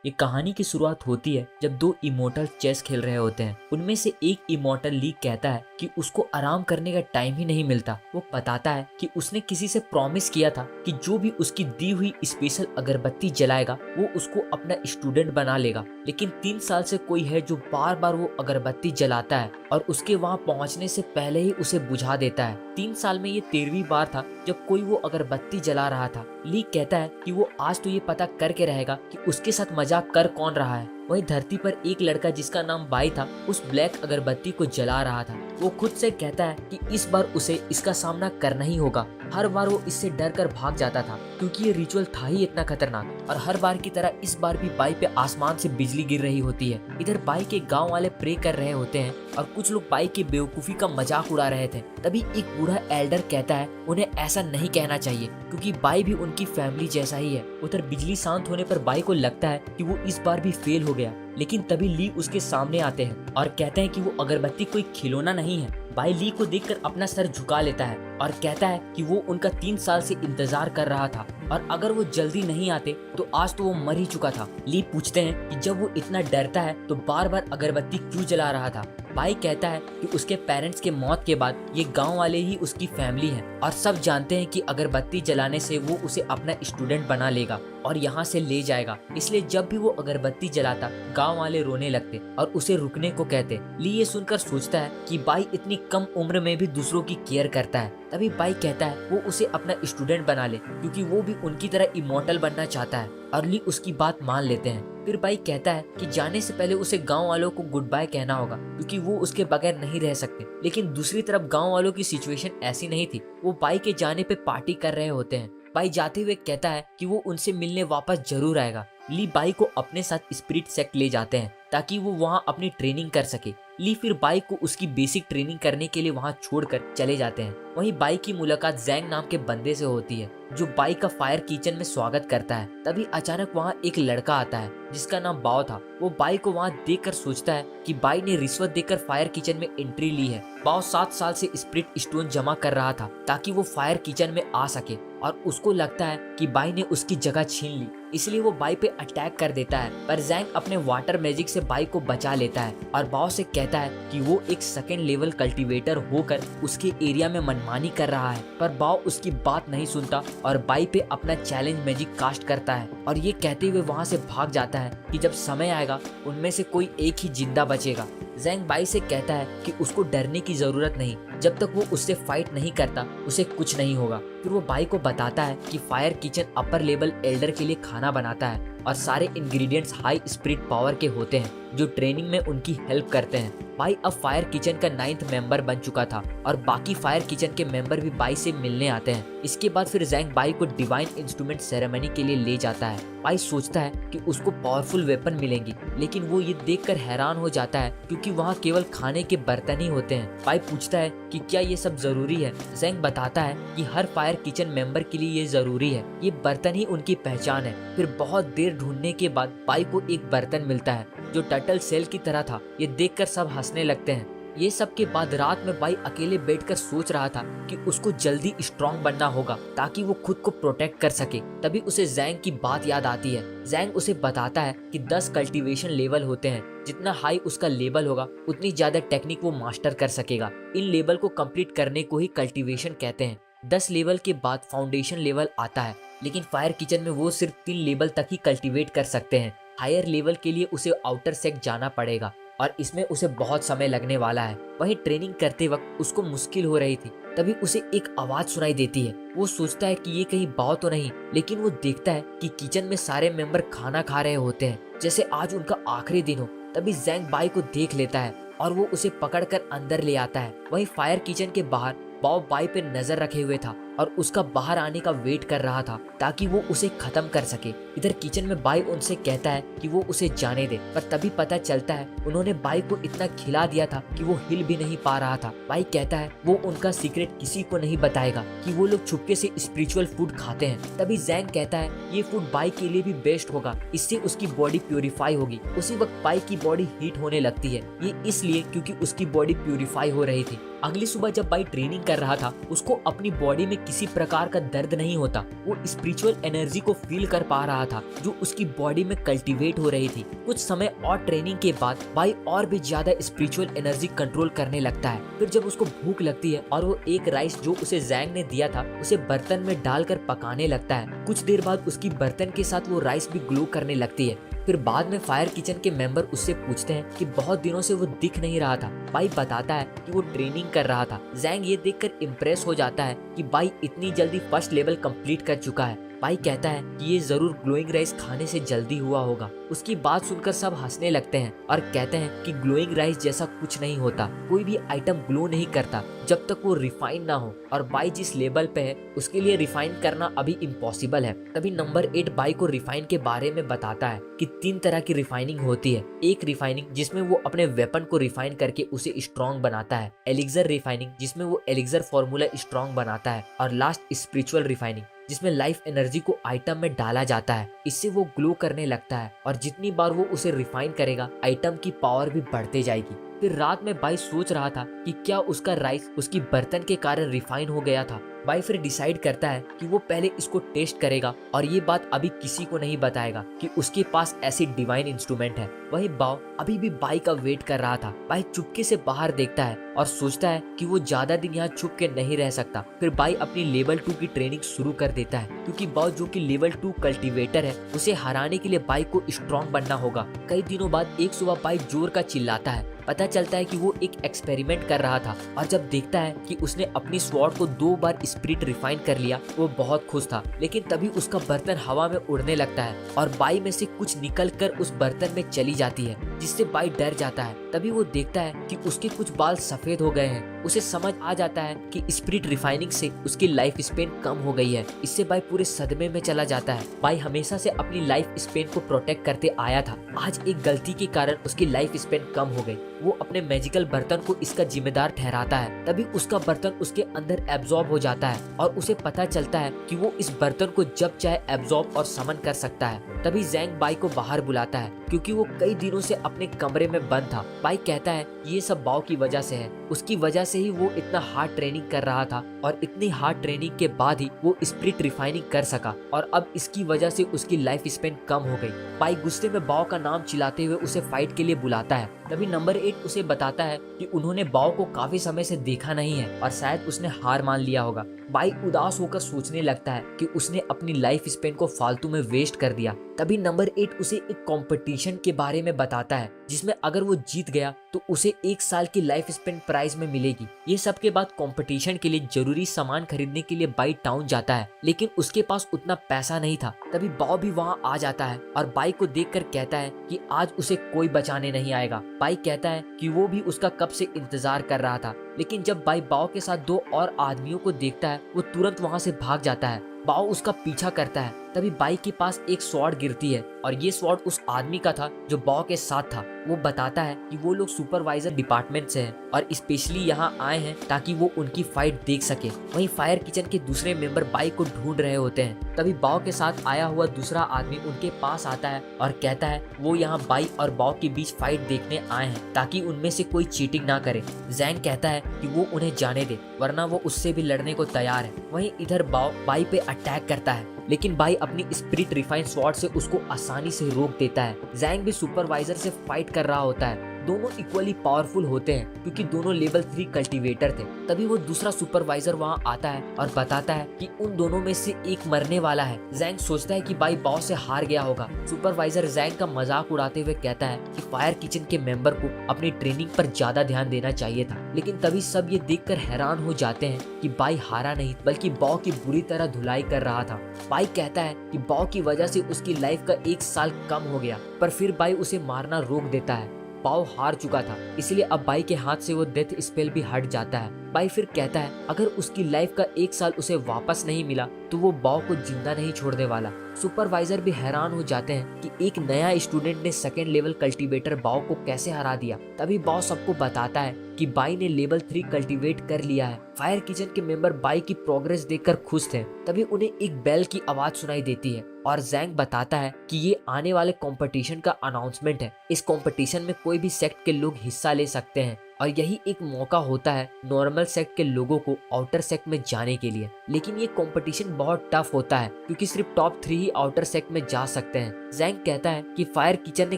ये कहानी की शुरुआत होती है जब दो इमोर्टल चेस खेल रहे होते हैं। उनमें से एक इमोर्टल ली कहता है कि उसको आराम करने का टाइम ही नहीं मिलता। वो बताता है कि उसने किसी से प्रॉमिस किया था कि जो भी उसकी दी हुई स्पेशल अगरबत्ती जलाएगा वो उसको अपना स्टूडेंट बना लेगा। लेकिन 3 साल से कोई है जो बार बार वो अगरबत्ती जलाता है और उसके वहाँ पहुँचने से पहले ही उसे बुझा देता है। 3 साल में ये 13वीं बार था जब कोई वो अगरबत्ती जला रहा था। ली कहता है कि वो आज तो ये पता करके रहेगा कि उसके साथ मजाक कर कौन रहा है। वहीं धरती पर एक लड़का जिसका नाम बाई था उस ब्लैक अगरबत्ती को जला रहा था। वो खुद से कहता है कि इस बार उसे इसका सामना करना ही होगा। हर बार वो इससे डर कर भाग जाता था क्योंकि ये रिचुअल था ही इतना खतरनाक। और हर बार की तरह इस बार भी बाई पे आसमान से बिजली गिर रही होती है। इधर बाई के गांव वाले प्रे कर रहे होते हैं और कुछ लोग बाई की बेवकूफी का मजाक उड़ा रहे थे। तभी एक बूढ़ा एल्डर कहता है उन्हें ऐसा नहीं कहना चाहिए क्योंकि बाई भी उनकी फैमिली जैसा ही है। उधर बिजली शांत होने पर बाई को लगता है कि वो इस बार भी फेल हो गया। लेकिन तभी ली उसके सामने आते हैं और कहते हैं कि वो अगरबत्ती कोई खिलौना नहीं है। बाई ली को देखकर अपना सर झुका लेता है और कहता है कि वो उनका 3 साल से इंतजार कर रहा था और अगर वो जल्दी नहीं आते तो आज तो वो मर ही चुका था। ली पूछते हैं कि जब वो इतना डरता है तो बार बार अगरबत्ती क्यों जला रहा था। बाई कहता है कि उसके पेरेंट्स के मौत के बाद ये गांव वाले ही उसकी फैमिली है और सब जानते हैं कि अगरबत्ती जलाने से वो उसे अपना स्टूडेंट बना लेगा और यहाँ से ले जाएगा। इसलिए जब भी वो अगरबत्ती जलाता गांव वाले रोने लगते और उसे रुकने को कहते। ली ये सुनकर सोचता है कि बाई इतनी कम उम्र में भी दूसरों की केयर करता है। तभी बाई कहता है वो उसे अपना स्टूडेंट बना ले क्योंकि वो भी उनकी तरह इमोर्टल बनना चाहता है और ली उसकी बात मान लेते हैं। फिर बाई कहता है कि जाने से पहले उसे गांव वालों को गुड बाय कहना होगा क्योंकि वो उसके बगैर नहीं रह सकते। लेकिन दूसरी तरफ गांव वालों की सिचुएशन ऐसी नहीं थी। वो बाई के जाने पे पार्टी कर रहे होते हैं। बाई जाते हुए कहता है कि वो उनसे मिलने वापस जरूर आएगा। ली बाई को अपने साथ स्पिरिट सेक्ट ले जाते हैं ताकि वो वहाँ अपनी ट्रेनिंग कर सके। ली फिर बाई को उसकी बेसिक ट्रेनिंग करने के लिए वहाँ छोड़कर चले जाते हैं। वहीं बाई की मुलाकात जैंग नाम के बंदे से होती है जो बाई का फायर किचन में स्वागत करता है। तभी अचानक वहाँ एक लड़का आता है जिसका नाम बाओ था। वो बाई को वहाँ देखकर सोचता है कि बाई ने रिश्वत देकर फायर किचन में एंट्री ली है। बाओ 7 साल से स्पिरिट स्टोन जमा कर रहा था ताकि वो फायर किचन में आ सके और उसको लगता है कि बाई ने उसकी जगह छीन ली, इसलिए वो बाई पे अटैक कर देता है। पर जैंग अपने वाटर मैजिक से बाई को बचा लेता है और बाओ से कहता है कि वो एक सेकेंड लेवल कल्टीवेटर होकर उसके एरिया में मनमानी कर रहा है। पर बाओ उसकी बात नहीं सुनता और बाई पे अपना चैलेंज मैजिक कास्ट करता है और ये कहते हुए वहाँ से भाग जाता है कि जब समय आएगा उनमें से कोई एक ही जिंदा बचेगा। जैंग बाई से कहता है कि उसको डरने की जरूरत नहीं, जब तक वो उससे फाइट नहीं करता उसे कुछ नहीं होगा। फिर वो बाई को बताता है कि fire kitchen upper level Elder के लिए खाना बनाता है और सारे इंग्रेडिएंट्स हाई स्पिरिट पावर के होते हैं जो ट्रेनिंग में उनकी हेल्प करते हैं। बाई अब फायर किचन का 9th मेंबर बन चुका था और बाकी फायर किचन के मेंबर भी बाई से मिलने आते हैं। इसके बाद फिर जैंग बाई को डिवाइन इंस्ट्रूमेंट सेरेमनी के लिए ले जाता है। बाई सोचता है कि उसको पावरफुल वेपन मिलेंगी, लेकिन वो ये देखकर हैरान हो जाता है क्योंकि वहाँ केवल खाने के बर्तन ही होते हैं। बाई पूछता है कि क्या ये सब जरूरी है। जैंग बताता है कि हर फायर किचन मेंबर के लिए ये जरूरी है, ये बर्तन ही उनकी पहचान है। फिर बहुत देर ढूंढने के बाद बाई को एक बर्तन मिलता है जो टर्टल सेल की तरह था। ये देखकर सब हंसने लगते हैं। ये सब के बाद रात में बाई अकेले बैठकर सोच रहा था कि उसको जल्दी स्ट्रांग बनना होगा ताकि वो खुद को प्रोटेक्ट कर सके। तभी उसे जैंग की बात याद आती है। जैंग उसे बताता है कि 10 कल्टीवेशन लेवल होते हैं, जितना हाई उसका लेवल होगा उतनी ज्यादा टेक्निक वो मास्टर कर सकेगा। इन लेवल को कंप्लीट करने को ही कल्टीवेशन कहते हैं। 10 लेवल के बाद फाउंडेशन लेवल आता है, लेकिन फायर किचन में वो सिर्फ 3 लेवल तक ही कल्टीवेट कर सकते हैं। हायर लेवल के लिए उसे आउटर सेक्ट जाना पड़ेगा और इसमें उसे बहुत समय लगने वाला है। वहीं ट्रेनिंग करते वक्त उसको मुश्किल हो रही थी। तभी उसे एक आवाज सुनाई देती है। वो सोचता है कि ये कहीं बाओ तो नहीं, लेकिन वो देखता है कि किचन में सारे मेंबर खाना खा रहे होते हैं जैसे आज उनका आखिरी दिन हो। तभी जैंग बाई को देख लेता है और वो उसे पकड़कर अंदर ले आता है। वहीं फायर किचन के बाहर बाओ बाई पे नजर रखे हुए था और उसका बाहर आने का वेट कर रहा था ताकि वो उसे खत्म कर सके। इधर किचन में बाई उनसे कहता है कि वो उसे जाने दे, पर तभी पता चलता है उन्होंने बाई को इतना खिला दिया था कि वो हिल भी नहीं पा रहा था। बाई कहता है वो उनका सीक्रेट किसी को नहीं बताएगा कि वो लोग छुपके से स्पिरिचुअल फूड खाते हैं। तभी जैंग कहता है ये फूड बाई के लिए भी बेस्ट होगा, इससे उसकी बॉडी प्यूरिफाई होगी। उसी वक्त बाई की बॉडी हीट होने लगती है। ये इसलिए क्योंकि उसकी बॉडी प्यूरिफाई हो रही थी। अगली सुबह जब बाई ट्रेनिंग कर रहा था, उसको अपनी बॉडी में किसी प्रकार का दर्द नहीं होता। वो स्पिरिचुअल एनर्जी को फील कर पा रहा था जो उसकी बॉडी में कल्टीवेट हो रही थी। कुछ समय और ट्रेनिंग के बाद बाई और भी ज्यादा स्पिरिचुअल एनर्जी कंट्रोल करने लगता है। फिर जब उसको भूख लगती है और वो एक राइस जो उसे जैंग ने दिया था उसे बर्तन में डालकर पकाने लगता है। कुछ देर बाद उसकी बर्तन के साथ वो राइस भी ग्लो करने लगती है। फिर बाद में फायर किचन के मेंबर उससे पूछते हैं कि बहुत दिनों से वो दिख नहीं रहा था। बाई बताता है कि वो ट्रेनिंग कर रहा था। जैंग ये देखकर इम्प्रेस हो जाता है कि बाई इतनी जल्दी फर्स्ट लेवल कंप्लीट कर चुका है। बाई कहता है कि ये जरूर ग्लोइंग राइस खाने से जल्दी हुआ होगा। उसकी बात सुनकर सब हंसने लगते हैं और कहते हैं कि ग्लोइंग राइस जैसा कुछ नहीं होता, कोई भी आइटम ग्लो नहीं करता जब तक वो रिफाइन ना हो, और बाई जिस लेवल पे है उसके लिए रिफाइन करना अभी इम्पॉसिबल है। तभी नंबर 8 बाई को रिफाइन के बारे में बताता है कि 3 तरह की रिफाइनिंग होती है। एक रिफाइनिंग जिसमें वो अपने वेपन को रिफाइन करके उसे स्ट्रॉन्ग बनाता है, एलिक्सर रिफाइनिंग जिसमें वो एलिक्सर फॉर्मूला स्ट्रॉन्ग बनाता है, और लास्ट स्पिरिचुअल रिफाइनिंग जिसमें लाइफ एनर्जी को आइटम में डाला जाता है। इससे वो ग्लो करने लगता है और जितनी बार वो उसे रिफाइन करेगा आइटम की पावर भी बढ़ते जाएगी। फिर रात में बाई सोच रहा था कि क्या उसका राइस उसकी बर्तन के कारण रिफाइन हो गया था। बाई फिर डिसाइड करता है कि वो पहले इसको टेस्ट करेगा और ये बात अभी किसी को नहीं बताएगा कि उसके पास ऐसी डिवाइन इंस्ट्रूमेंट है। वहीं बाव अभी भी बाई का वेट कर रहा था। बाई चुपके से बाहर देखता है और सोचता है कि वो ज्यादा दिन यहाँ छुप के नहीं रह सकता। फिर बाई अपनी लेवल 2 की ट्रेनिंग शुरू कर देता है क्योंकि बाव जो कि लेवल 2 कल्टीवेटर है उसे हराने के लिए बाई को स्ट्रॉन्ग बनना होगा। कई दिनों बाद एक सुबह बाई जोर का चिल्लाता है। पता चलता है कि वो एक एक्सपेरिमेंट कर रहा था और जब देखता है कि उसने अपनी स्वॉर्ड को 2 बार स्पिरिट रिफाइन कर लिया वो बहुत खुश था। लेकिन तभी उसका बर्तन हवा में उड़ने लगता है और बाई में से कुछ निकल कर उस बर्तन में चली जाती है, जिससे बाई डर जाता है। तभी वो देखता है कि उसके कुछ बाल सफेद हो गए हैं। उसे समझ आ जाता है कि स्पिरिट रिफाइनिंग से उसकी लाइफ स्पेन कम हो गई है। इससे बाई पूरे सदमे में चला जाता है। बाई हमेशा से अपनी लाइफ स्पेन को प्रोटेक्ट करते आया था। आज एक गलती के कारण उसकी लाइफ स्पेन कम हो गई। वो अपने मैजिकल बर्तन को इसका जिम्मेदार ठहराता है। तभी उसका बर्तन उसके अंदर एब्जॉर्ब हो जाता है और उसे पता चलता है कि वो इस बर्तन को जब चाहे एब्जॉर्ब और समन कर सकता है। तभी जैंग बाई को बाहर बुलाता है क्योंकि वो कई दिनों से अपने कमरे में बंद था। बाई कहता है ये सब बाव की वजह से है, उसकी वजह से ही वो इतना हार्ड ट्रेनिंग कर रहा था और इतनी हार्ड ट्रेनिंग के बाद ही वो स्पिरिट रिफाइनिंग कर सका और अब इसकी वजह से उसकी लाइफ स्पेन कम हो गई। बाई गुस्से में बाव का नाम चिल्लाते हुए उसे फाइट के लिए बुलाता है। तभी नंबर 8 उसे बताता है कि उन्होंने बाव को काफी समय से देखा नहीं है और शायद उसने हार मान लिया होगा। बाई उदास होकर सोचने लगता है कि उसने अपनी लाइफ स्पेन को फालतू में वेस्ट कर दिया। तभी नंबर 8 उसे एक कंपटीशन के बारे में बताता है जिसमें अगर वो जीत गया तो उसे 1 साल की लाइफ स्पेन प्राइज में मिलेगी। ये सब के बाद कंपटीशन के लिए जरूरी सामान खरीदने के लिए बाई टाउन जाता है, लेकिन उसके पास उतना पैसा नहीं था। तभी बाव भी वहाँ आ जाता है और बाई को देखकर कहता है कि आज उसे कोई बचाने नहीं आएगा। बाई कहता है कि वो भी उसका कब से इंतजार कर रहा था, लेकिन जब बाई बाव के साथ 2 और आदमियों को देखता है वो तुरंत वहाँ से भाग जाता है। बाव उसका पीछा करता है। तभी बाई के पास एक स्वॉर्ड गिरती है और ये स्वॉर्ड उस आदमी का था जो बाव के साथ था। वो बताता है कि वो लोग सुपरवाइजर डिपार्टमेंट से हैं और स्पेशली यहाँ आए हैं ताकि वो उनकी फाइट देख सके। वहीं फायर किचन के दूसरे मेंबर बाई को ढूंढ रहे होते हैं। तभी बाव के साथ आया हुआ दूसरा आदमी उनके पास आता है और कहता है वो यहाँ बाई और बाव के बीच फाइट देखने आए हैं ताकि उनमें से कोई चीटिंग ना करे। जैंग कहता है कि वो उन्हें जाने दे वरना वो उससे भी लड़ने को तैयार है। वहीं इधर बाव बाई पे अटैक करता है, लेकिन बाई अपनी स्पिरिट रिफाइन स्वॉर्ड से उसको आसानी से रोक देता है। जैंग भी सुपरवाइजर से फाइट कर रहा होता है। दोनों इक्वली पावरफुल होते हैं क्योंकि दोनों लेवल 3 कल्टीवेटर थे। तभी वो दूसरा सुपरवाइजर वहाँ आता है और बताता है कि उन दोनों में से एक मरने वाला है। जैंग सोचता है कि बाई बाव से हार गया होगा। सुपरवाइजर जैंग का मजाक उड़ाते हुए कहता है कि फायर किचन के मेंबर को अपनी ट्रेनिंग पर ज्यादा ध्यान देना चाहिए था, लेकिन तभी सब ये देखकर हैरान हो जाते हैं कि बाई हारा नहीं बल्कि बाव की बुरी तरह धुलाई कर रहा था। बाई कहता है कि बाव की वजह से उसकी लाइफ का 1 साल कम हो गया, पर फिर बाई उसे मारना रोक देता है। बाव हार चुका था, इसलिए अब बाई के हाथ से वो डेथ स्पेल भी हट जाता है। बाई फिर कहता है अगर उसकी लाइफ का 1 साल उसे वापस नहीं मिला तो वो बाव को जिंदा नहीं छोड़ने वाला। सुपरवाइजर भी हैरान हो जाते हैं कि एक नया स्टूडेंट ने 2nd लेवल कल्टीवेटर बाव को कैसे हरा दिया। तभी बाव सबको बताता है कि बाई ने लेवल 3 कल्टीवेट कर लिया है। फायर किचन के मेंबर बाई की प्रोग्रेस देखकर खुश थे। तभी उन्हें एक बेल की आवाज सुनाई देती है और जैंग बताता है कि ये आने वाले कंपटीशन का अनाउंसमेंट है। इस कंपटीशन में कोई भी सेक्ट के लोग हिस्सा ले सकते हैं। और यही एक मौका होता है नॉर्मल सेक्ट के लोगों को आउटर सेक्ट में जाने के लिए। लेकिन ये कंपटीशन बहुत टफ होता है क्योंकि सिर्फ टॉप 3 ही आउटर सेक्ट में जा सकते हैं। जैंग कहता है कि फायर किचन ने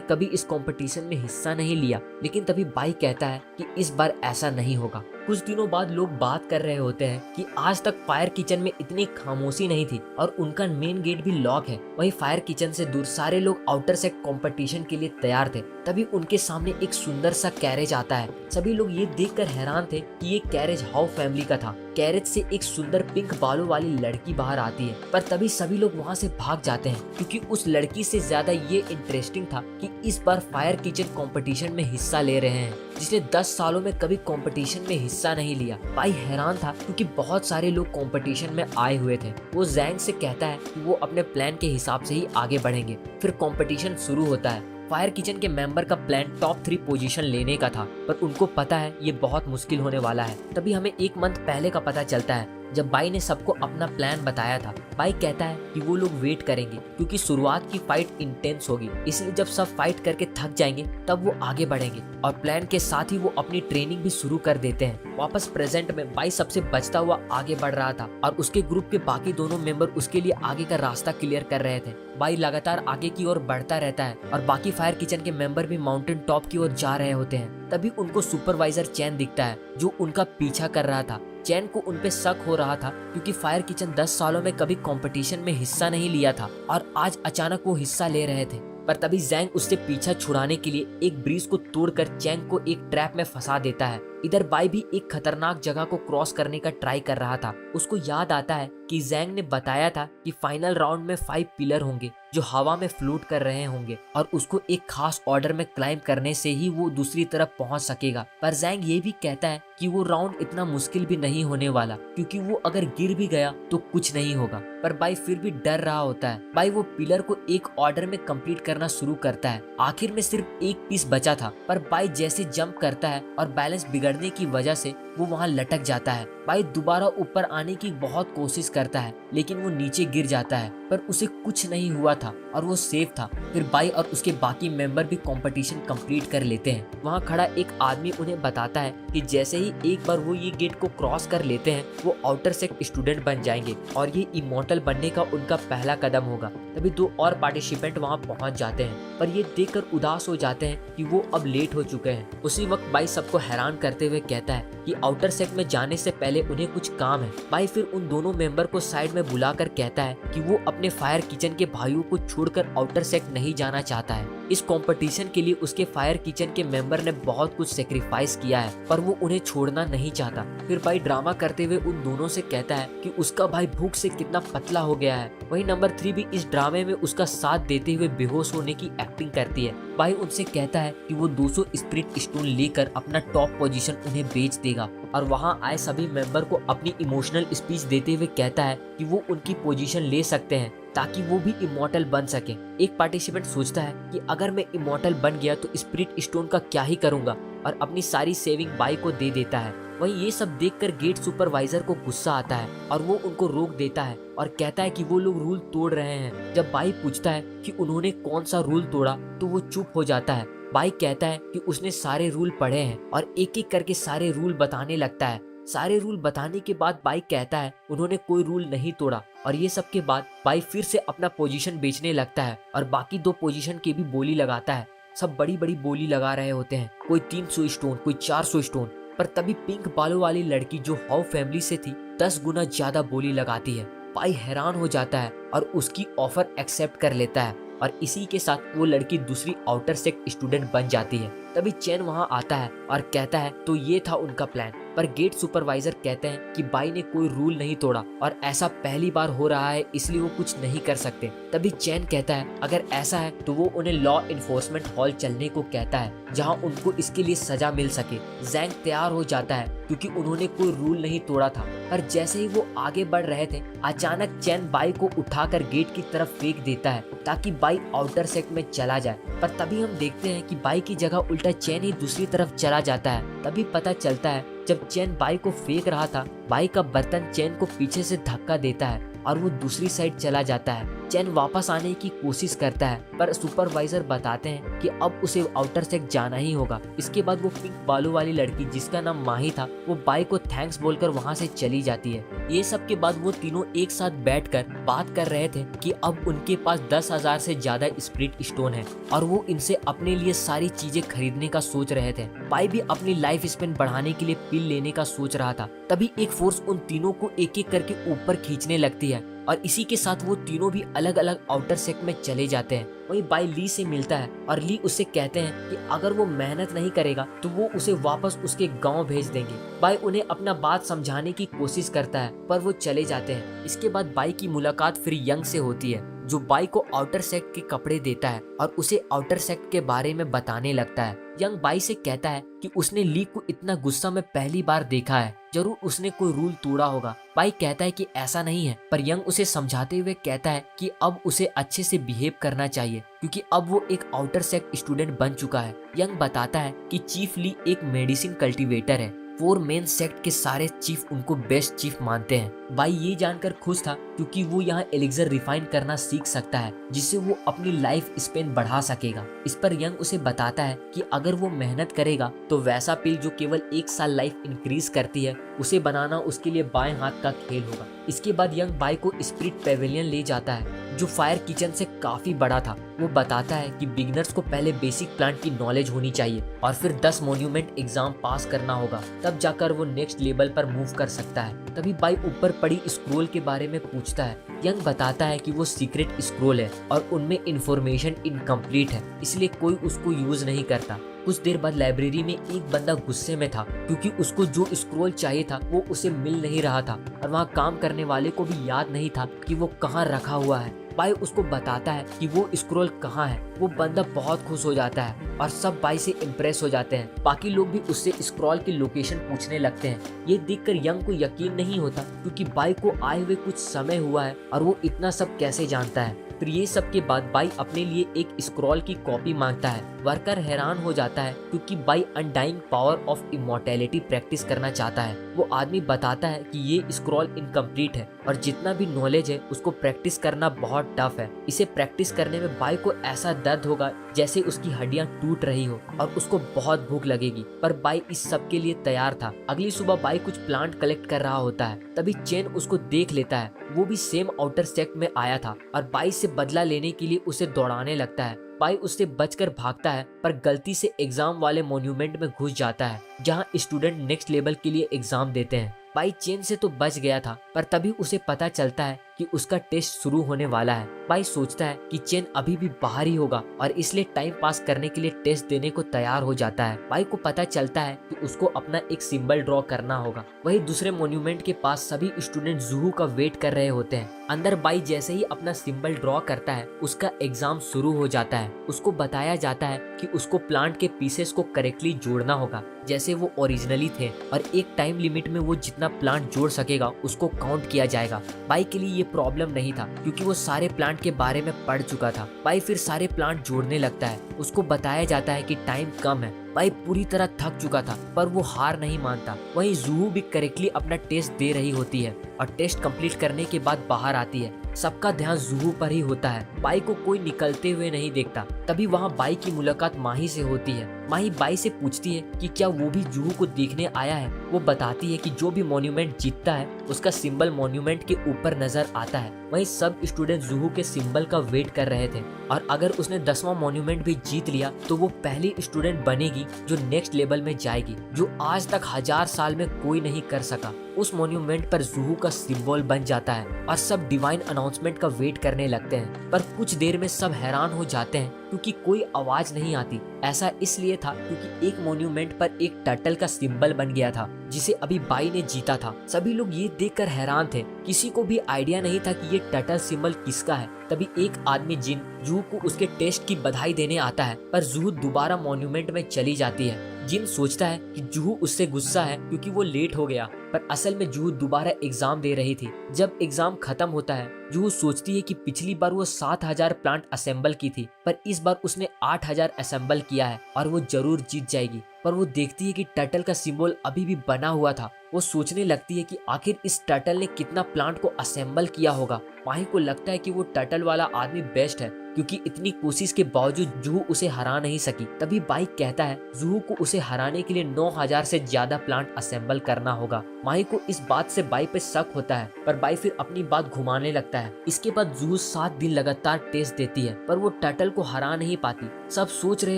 कभी इस कंपटीशन में हिस्सा नहीं लिया, लेकिन तभी बाई कहता है कि इस बार ऐसा नहीं होगा। कुछ दिनों बाद लोग बात कर रहे होते हैं कि आज तक फायर किचन में इतनी खामोशी नहीं थी और उनका मेन गेट भी लॉक है। वहीं फायर किचन से दूर सारे लोग आउटर सेक्ट कंपटीशन के लिए तैयार थे। तभी उनके सामने एक सुंदर सा कैरेज आता है। सभी लोग ये देखकर हैरान थे कि ये कैरेज हाउ फैमिली का था। कैरेज से एक सुंदर पिंक बालों वाली लड़की बाहर आती है, पर तभी सभी लोग वहाँ से भाग जाते हैं क्योंकि उस लड़की से ज्यादा ये इंटरेस्टिंग था कि इस बार फायर किचन कंपटीशन में हिस्सा ले रहे हैं, जिसने 10 सालों में कभी कंपटीशन में हिस्सा नहीं लिया। भाई हैरान था क्योंकि बहुत सारे लोग कंपटीशन में आए हुए थे। वो जैंग से कहता है कि वो अपने प्लान के हिसाब से ही आगे बढ़ेंगे। फिर कंपटीशन शुरू होता है। फायर किचन के मेंबर का प्लान टॉप 3 पोजीशन लेने का था, पर उनको पता है ये बहुत मुश्किल होने वाला है। तभी हमें एक मंथ पहले का पता चलता है जब बाई ने सबको अपना प्लान बताया था। बाई कहता है कि वो लोग वेट करेंगे क्योंकि शुरुआत की फाइट इंटेंस होगी, इसलिए जब सब फाइट करके थक जाएंगे तब वो आगे बढ़ेंगे। और प्लान के साथ ही वो अपनी ट्रेनिंग भी शुरू कर देते हैं। वापस प्रेजेंट में बाई सबसे बचता हुआ आगे बढ़ रहा था और उसके ग्रुप के बाकी दोनों मेंबर उसके लिए आगे का रास्ता क्लियर कर रहे थे। बाई लगातार आगे की ओर बढ़ता रहता है और बाकी फायर किचन के मेंबर भी माउंटेन टॉप की ओर जा रहे होते हैं। तभी उनको सुपरवाइजर चैन दिखता है जो उनका पीछा कर रहा था। चैन को उनपे शक हो रहा था क्योंकि फायर किचन 10 सालों में कभी कंपटीशन में हिस्सा नहीं लिया था और आज अचानक वो हिस्सा ले रहे थे। पर तभी जैंग उससे पीछा छुड़ाने के लिए एक ब्रिज को तोड़कर चैंग को एक ट्रैप में फंसा देता है। इधर बाई भी एक खतरनाक जगह को क्रॉस करने का ट्राई कर रहा था। उसको याद आता है कि जैंग ने बताया था कि फाइनल राउंड में 5 पिलर होंगे जो हवा में फ्लोट कर रहे होंगे और उसको एक खास ऑर्डर में क्लाइंब करने से ही वो दूसरी तरफ पहुंच सकेगा। पर जैंग ये भी कहता है कि वो राउंड इतना मुश्किल भी नहीं होने वाला क्योंकि वो अगर गिर भी गया तो कुछ नहीं होगा। पर बाई फिर भी डर रहा होता है। बाई वो पिलर को एक ऑर्डर में कंप्लीट करना शुरू करता है। आखिर में सिर्फ एक पीस बचा था, पर बाई जैसे जंप करता है और बैलेंस बिगड़ने की वजह से वो वहाँ लटक जाता है। बाई दोबारा ऊपर आने की बहुत कोशिश करता है, लेकिन वो नीचे गिर जाता है, पर उसे कुछ नहीं हुआ था और वो सेफ था। फिर बाई और उसके बाकी मेंबर भी कंपटीशन कंप्लीट कर लेते हैं। वहाँ खड़ा एक आदमी उन्हें बताता है कि जैसे ही एक बार वो ये गेट को क्रॉस कर लेते हैं वो आउटर सेक्ट स्टूडेंट बन जाएंगे और ये इमॉर्टल बनने का उनका पहला कदम होगा। तभी 2 और पार्टिसिपेंट वहाँ पहुँच जाते हैं, पर ये देखकर उदास हो जाते हैं कि वो अब लेट हो चुके हैं। उसी वक्त बाई सबको हैरान करते हुए कहता है कि आउटर सेक्ट में जाने से पहले उन्हें कुछ काम है। बाई फिर उन दोनों मेंबर को साइड में बुलाकर कहता है कि वो अपने फायर किचन के भाइयों को छोड़कर आउटर सेक्ट नहीं जाना चाहता है। इस कंपटीशन के लिए उसके फायर किचन के मेंबर ने बहुत कुछ सेक्रीफाइस किया है, पर वो उन्हें छोड़ना नहीं चाहता। फिर बाई ड्रामा करते हुए उन दोनों से कहता है कि उसका भाई भूख से कितना पतला हो गया है। वहीं नंबर 3 भी इस ड्रामे में उसका साथ देते हुए बेहोश होने की एक्टिंग करती है। बाई उनसे कहता है कि वो 200 स्पिरिट स्टोन लेकर अपना टॉप पोजीशन उन्हें बेच देगा और वहां आए सभी मेंबर को अपनी इमोशनल स्पीच देते हुए कहता है कि वो उनकी पोजीशन ले सकते हैं ताकि वो भी इमॉर्टल बन सके। एक पार्टिसिपेंट सोचता है कि अगर मैं इमॉर्टल बन गया तो स्पिरिट स्टोन का क्या ही करूंगा और अपनी सारी सेविंग बाई को दे देता है। वहीं ये सब देखकर गेट सुपरवाइजर को गुस्सा आता है और वो उनको रोक देता है और कहता है कि वो लोग रूल तोड़ रहे हैं। जब बाई पूछता है कि उन्होंने कौन सा रूल तोड़ा तो वो चुप हो जाता है। बाई कहता है कि उसने सारे रूल पढ़े हैं और एक एक करके सारे रूल बताने लगता है। सारे रूल बताने के बाद बाई कहता है उन्होंने कोई रूल नहीं तोड़ा और ये सब के बाद बाई फिर से अपना पोजीशन बेचने लगता है और बाकी 2 पोजीशन की भी बोली लगाता है। सब बड़ी बड़ी बोली लगा रहे होते हैं, कोई 300 स्टोन, कोई 400 स्टोन। पर तभी पिंक बालों वाली लड़की जो हाउ फैमिली से थी 10 गुना ज्यादा बोली लगाती है। बाई हैरान हो जाता है और उसकी ऑफर एक्सेप्ट कर लेता है और इसी के साथ वो लड़की दूसरी आउटर सेक्ट स्टूडेंट बन जाती है। तभी चैन वहाँ आता है और कहता है तो ये था उनका प्लान। पर गेट सुपरवाइजर कहते हैं कि बाई ने कोई रूल नहीं तोड़ा और ऐसा पहली बार हो रहा है इसलिए वो कुछ नहीं कर सकते। तभी चैन कहता है अगर ऐसा है तो वो उन्हें लॉ इन्फोर्समेंट हॉल चलने को कहता है जहाँ उनको इसके लिए सजा मिल सके। जैंग तैयार हो जाता है क्योंकि उन्होंने कोई रूल नहीं तोड़ा था। पर जैसे ही वो आगे बढ़ रहे थे अचानक चैन बाई को उठाकर गेट की तरफ फेंक देता है ताकि बाई आउटर सेक्ट में चला जाए। पर तभी हम देखते हैं कि बाई की जगह उल्टा चैन ही दूसरी तरफ चला जाता है। तभी पता चलता है जब चैन बाई को फेंक रहा था बाई का बर्तन चैन को पीछे से धक्का देता है और वो दूसरी साइड चला जाता है। चेन वापस आने की कोशिश करता है पर सुपरवाइजर बताते हैं कि अब उसे आउटर सेक्ट जाना ही होगा। इसके बाद वो पिंक बालों वाली लड़की जिसका नाम माही था वो बाई को थैंक्स बोलकर वहाँ से चली जाती है। ये सब के बाद वो तीनों एक साथ बैठकर बात कर रहे थे कि अब उनके पास 10,000 से ज्यादा स्पिरिट स्टोन है और वो इनसे अपने लिए सारी चीजें खरीदने का सोच रहे थे। बाई भी अपनी लाइफ स्पेन बढ़ाने के लिए पिल लेने का सोच रहा था। तभी एक फोर्स उन तीनों को एक एक करके ऊपर खींचने लगती है और इसी के साथ वो तीनों भी अलग अलग आउटर सेक्ट में चले जाते हैं। वहीं बाई ली से मिलता है और ली उससे कहते हैं कि अगर वो मेहनत नहीं करेगा तो वो उसे वापस उसके गांव भेज देंगे। बाई उन्हें अपना बात समझाने की कोशिश करता है पर वो चले जाते हैं। इसके बाद बाई की मुलाकात फिर यंग से होती है जो बाई को आउटर सेक्ट के कपड़े देता है और उसे आउटर सेक्ट के बारे में बताने लगता है। यंग बाई से कहता है कि उसने ली को इतना गुस्सा में पहली बार देखा है, जरूर उसने कोई रूल तोड़ा होगा। बाई कहता है कि ऐसा नहीं है पर यंग उसे समझाते हुए कहता है कि अब उसे अच्छे से बिहेव करना चाहिए क्योंकि अब वो एक आउटर सेक्ट स्टूडेंट बन चुका है। यंग बताता है कि चीफ ली एक मेडिसिन कल्टीवेटर है। 4 मेन सेक्ट के सारे चीफ उनको बेस्ट चीफ मानते हैं। बाई ये जानकर खुश था क्योंकि वो यहाँ एलिक्सर रिफाइन करना सीख सकता है जिससे वो अपनी लाइफ स्पेन बढ़ा सकेगा। इस पर यंग उसे बताता है कि अगर वो मेहनत करेगा तो वैसा पिल जो केवल 1 साल लाइफ इंक्रीज करती है उसे बनाना उसके लिए बाएं हाथ का खेल होगा। इसके बाद यंग बाई को स्पिरिट पेविलियन ले जाता है जो फायर किचन से काफी बड़ा था। वो बताता है कि बिगिनर्स को पहले बेसिक प्लांट की नॉलेज होनी चाहिए और फिर 10 मॉन्यूमेंट एग्जाम पास करना होगा, तब जाकर वो नेक्स्ट लेवल पर मूव कर सकता है। तभी बाई ऊपर पड़ी स्क्रोल के बारे में पूछता है। यंग बताता है कि वो सीक्रेट स्क्रोल है और उनमें इंफॉर्मेशन इनकम्प्लीट है इसलिए कोई उसको यूज नहीं करता। कुछ देर बाद लाइब्रेरी में एक बंदा गुस्से में था क्योंकि उसको जो स्क्रोल चाहिए था वो उसे मिल नहीं रहा था और वहाँ काम करने वाले को भी याद नहीं था कि वो कहाँ रखा हुआ है। बाई उसको बताता है कि वो स्क्रोल कहाँ है। वो बंदा बहुत खुश हो जाता है और सब बाई से इम्प्रेस हो जाते हैं। बाकी लोग भी उससे स्क्रोल की लोकेशन पूछने लगते हैं। ये देखकर यंग को यकीन नहीं होता क्योंकि बाई को आए हुए कुछ समय हुआ है और वो इतना सब कैसे जानता है। फिर ये सब के बाद बाई अपने लिए एक स्क्रॉल की कॉपी मांगता है। वर्कर हैरान हो जाता है क्योंकि by undying power of immortality practice करना चाहता है। वो आदमी बताता है कि ये स्क्रॉल इनकम्प्लीट है और जितना भी नॉलेज है उसको प्रैक्टिस करना बहुत टफ है। इसे प्रैक्टिस करने में बाई को ऐसा दर्द होगा जैसे उसकी हड्डियां टूट रही हो और उसको बहुत भूख लगेगी, पर बाई इस सब के लिए तैयार था। अगली सुबह बाई कुछ प्लांट कलेक्ट कर रहा होता है, तभी चेन उसको देख लेता है। वो भी सेम आउटर सेक्ट में आया था और बाई से बदला लेने के लिए उसे दौड़ाने लगता है। बाई उससे बचकर भागता है पर गलती से एग्जाम वाले मॉन्यूमेंट में घुस जाता है जहां स्टूडेंट नेक्स्ट लेवल के लिए एग्जाम देते हैं। बाई चेन से तो बच गया था पर तभी उसे पता चलता है कि उसका टेस्ट शुरू होने वाला है। बाई सोचता है कि चेन अभी भी बाहर ही होगा और इसलिए टाइम पास करने के लिए टेस्ट देने को तैयार हो जाता है। बाई को पता चलता है कि उसको अपना एक सिंबल ड्रॉ करना होगा। वही दूसरे मॉन्यूमेंट के पास सभी स्टूडेंट जूहू का वेट कर रहे होते हैं। अंदर बाई जैसे ही अपना सिंबल ड्रॉ करता है उसका एग्जाम शुरू हो जाता है। उसको बताया जाता है कि उसको प्लांट के पीसेस को करेक्टली जोड़ना होगा जैसे वो ओरिजिनली थे और एक टाइम लिमिट में वो जितना प्लांट जोड़ सकेगा उसको काउंट किया जाएगा। बाई के लिए ये प्रॉब्लम नहीं था क्योंकि वो सारे प्लांट के बारे में पढ़ चुका था। बाई फिर सारे प्लांट जोड़ने लगता है। उसको बताया जाता है कि टाइम कम है। बाई पूरी तरह थक चुका था पर वो हार नहीं मानता। वहीं जूहू भी करेक्टली अपना टेस्ट दे रही होती है और टेस्ट कंप्लीट करने के बाद बाहर आती है। सबका ध्यान जूहू पर ही होता है। बाई को कोई निकलते हुए नहीं देखता। तभी वहाँ बाई की मुलाकात माही से होती है। माही बाई से पूछती है कि क्या वो भी जूहू को देखने आया है। वो बताती है कि जो भी मॉन्यूमेंट जीतता है उसका सिंबल मॉन्यूमेंट के ऊपर नजर आता है। वहीं सब स्टूडेंट जूहू के सिंबल का वेट कर रहे थे और अगर उसने 10वां मॉन्यूमेंट भी जीत लिया तो वो पहली स्टूडेंट बनेगी जो नेक्स्ट लेवल में जाएगी, जो आज तक 1000 साल में कोई नहीं कर सका। उस मॉन्यूमेंट पर जूहू का सिंबल बन जाता है और सब डिवाइन अनाउंसमेंट का वेट करने लगते हैं। पर कुछ देर में सब हैरान हो जाते हैं क्योंकि कोई आवाज नहीं आती। ऐसा इसलिए था क्योंकि एक मॉन्यूमेंट पर एक टर्टल का सिंबल बन गया था जिसे अभी बाई ने जीता था। सभी लोग ये देखकर हैरान थे। किसी को भी आइडिया नहीं था कि ये टर्टल सिंबल किसका है। तभी एक आदमी जिन जूहू को उसके टेस्ट की बधाई देने आता है पर जूहू दोबारा मॉन्यूमेंट में चली जाती है। जिन सोचता है कि जूहू उससे गुस्सा है क्योंकि वो लेट हो गया, पर असल में जूहू दोबारा एग्जाम दे रही थी। जब एग्जाम खत्म होता है जूहू सोचती है कि पिछली बार वो 7000 प्लांट असेंबल की थी पर इस बार उसने 8000 असेंबल किया है और वो जरूर जीत जाएगी। पर वो देखती है कि टर्टल का सिंबल अभी भी बना हुआ था वो सोचने लगती है कि आखिर इस टर्टल ने कितना प्लांट को असेंबल किया होगा। माही को लगता है कि वो टर्टल वाला आदमी बेस्ट है, क्योंकि इतनी कोशिश के बावजूद जूहू उसे हरा नहीं सकी। तभी बाई कहता है जूहू को उसे हराने के लिए 9000 से ज्यादा प्लांट असेंबल करना होगा। माही को इस बात से बाई पे शक होता है, पर बाई फिर अपनी बात घुमाने लगता है। इसके बाद जूहू 7 दिन लगातार टेस्ट देती है, पर वो टर्टल को हरा नहीं पाती। सब सोच रहे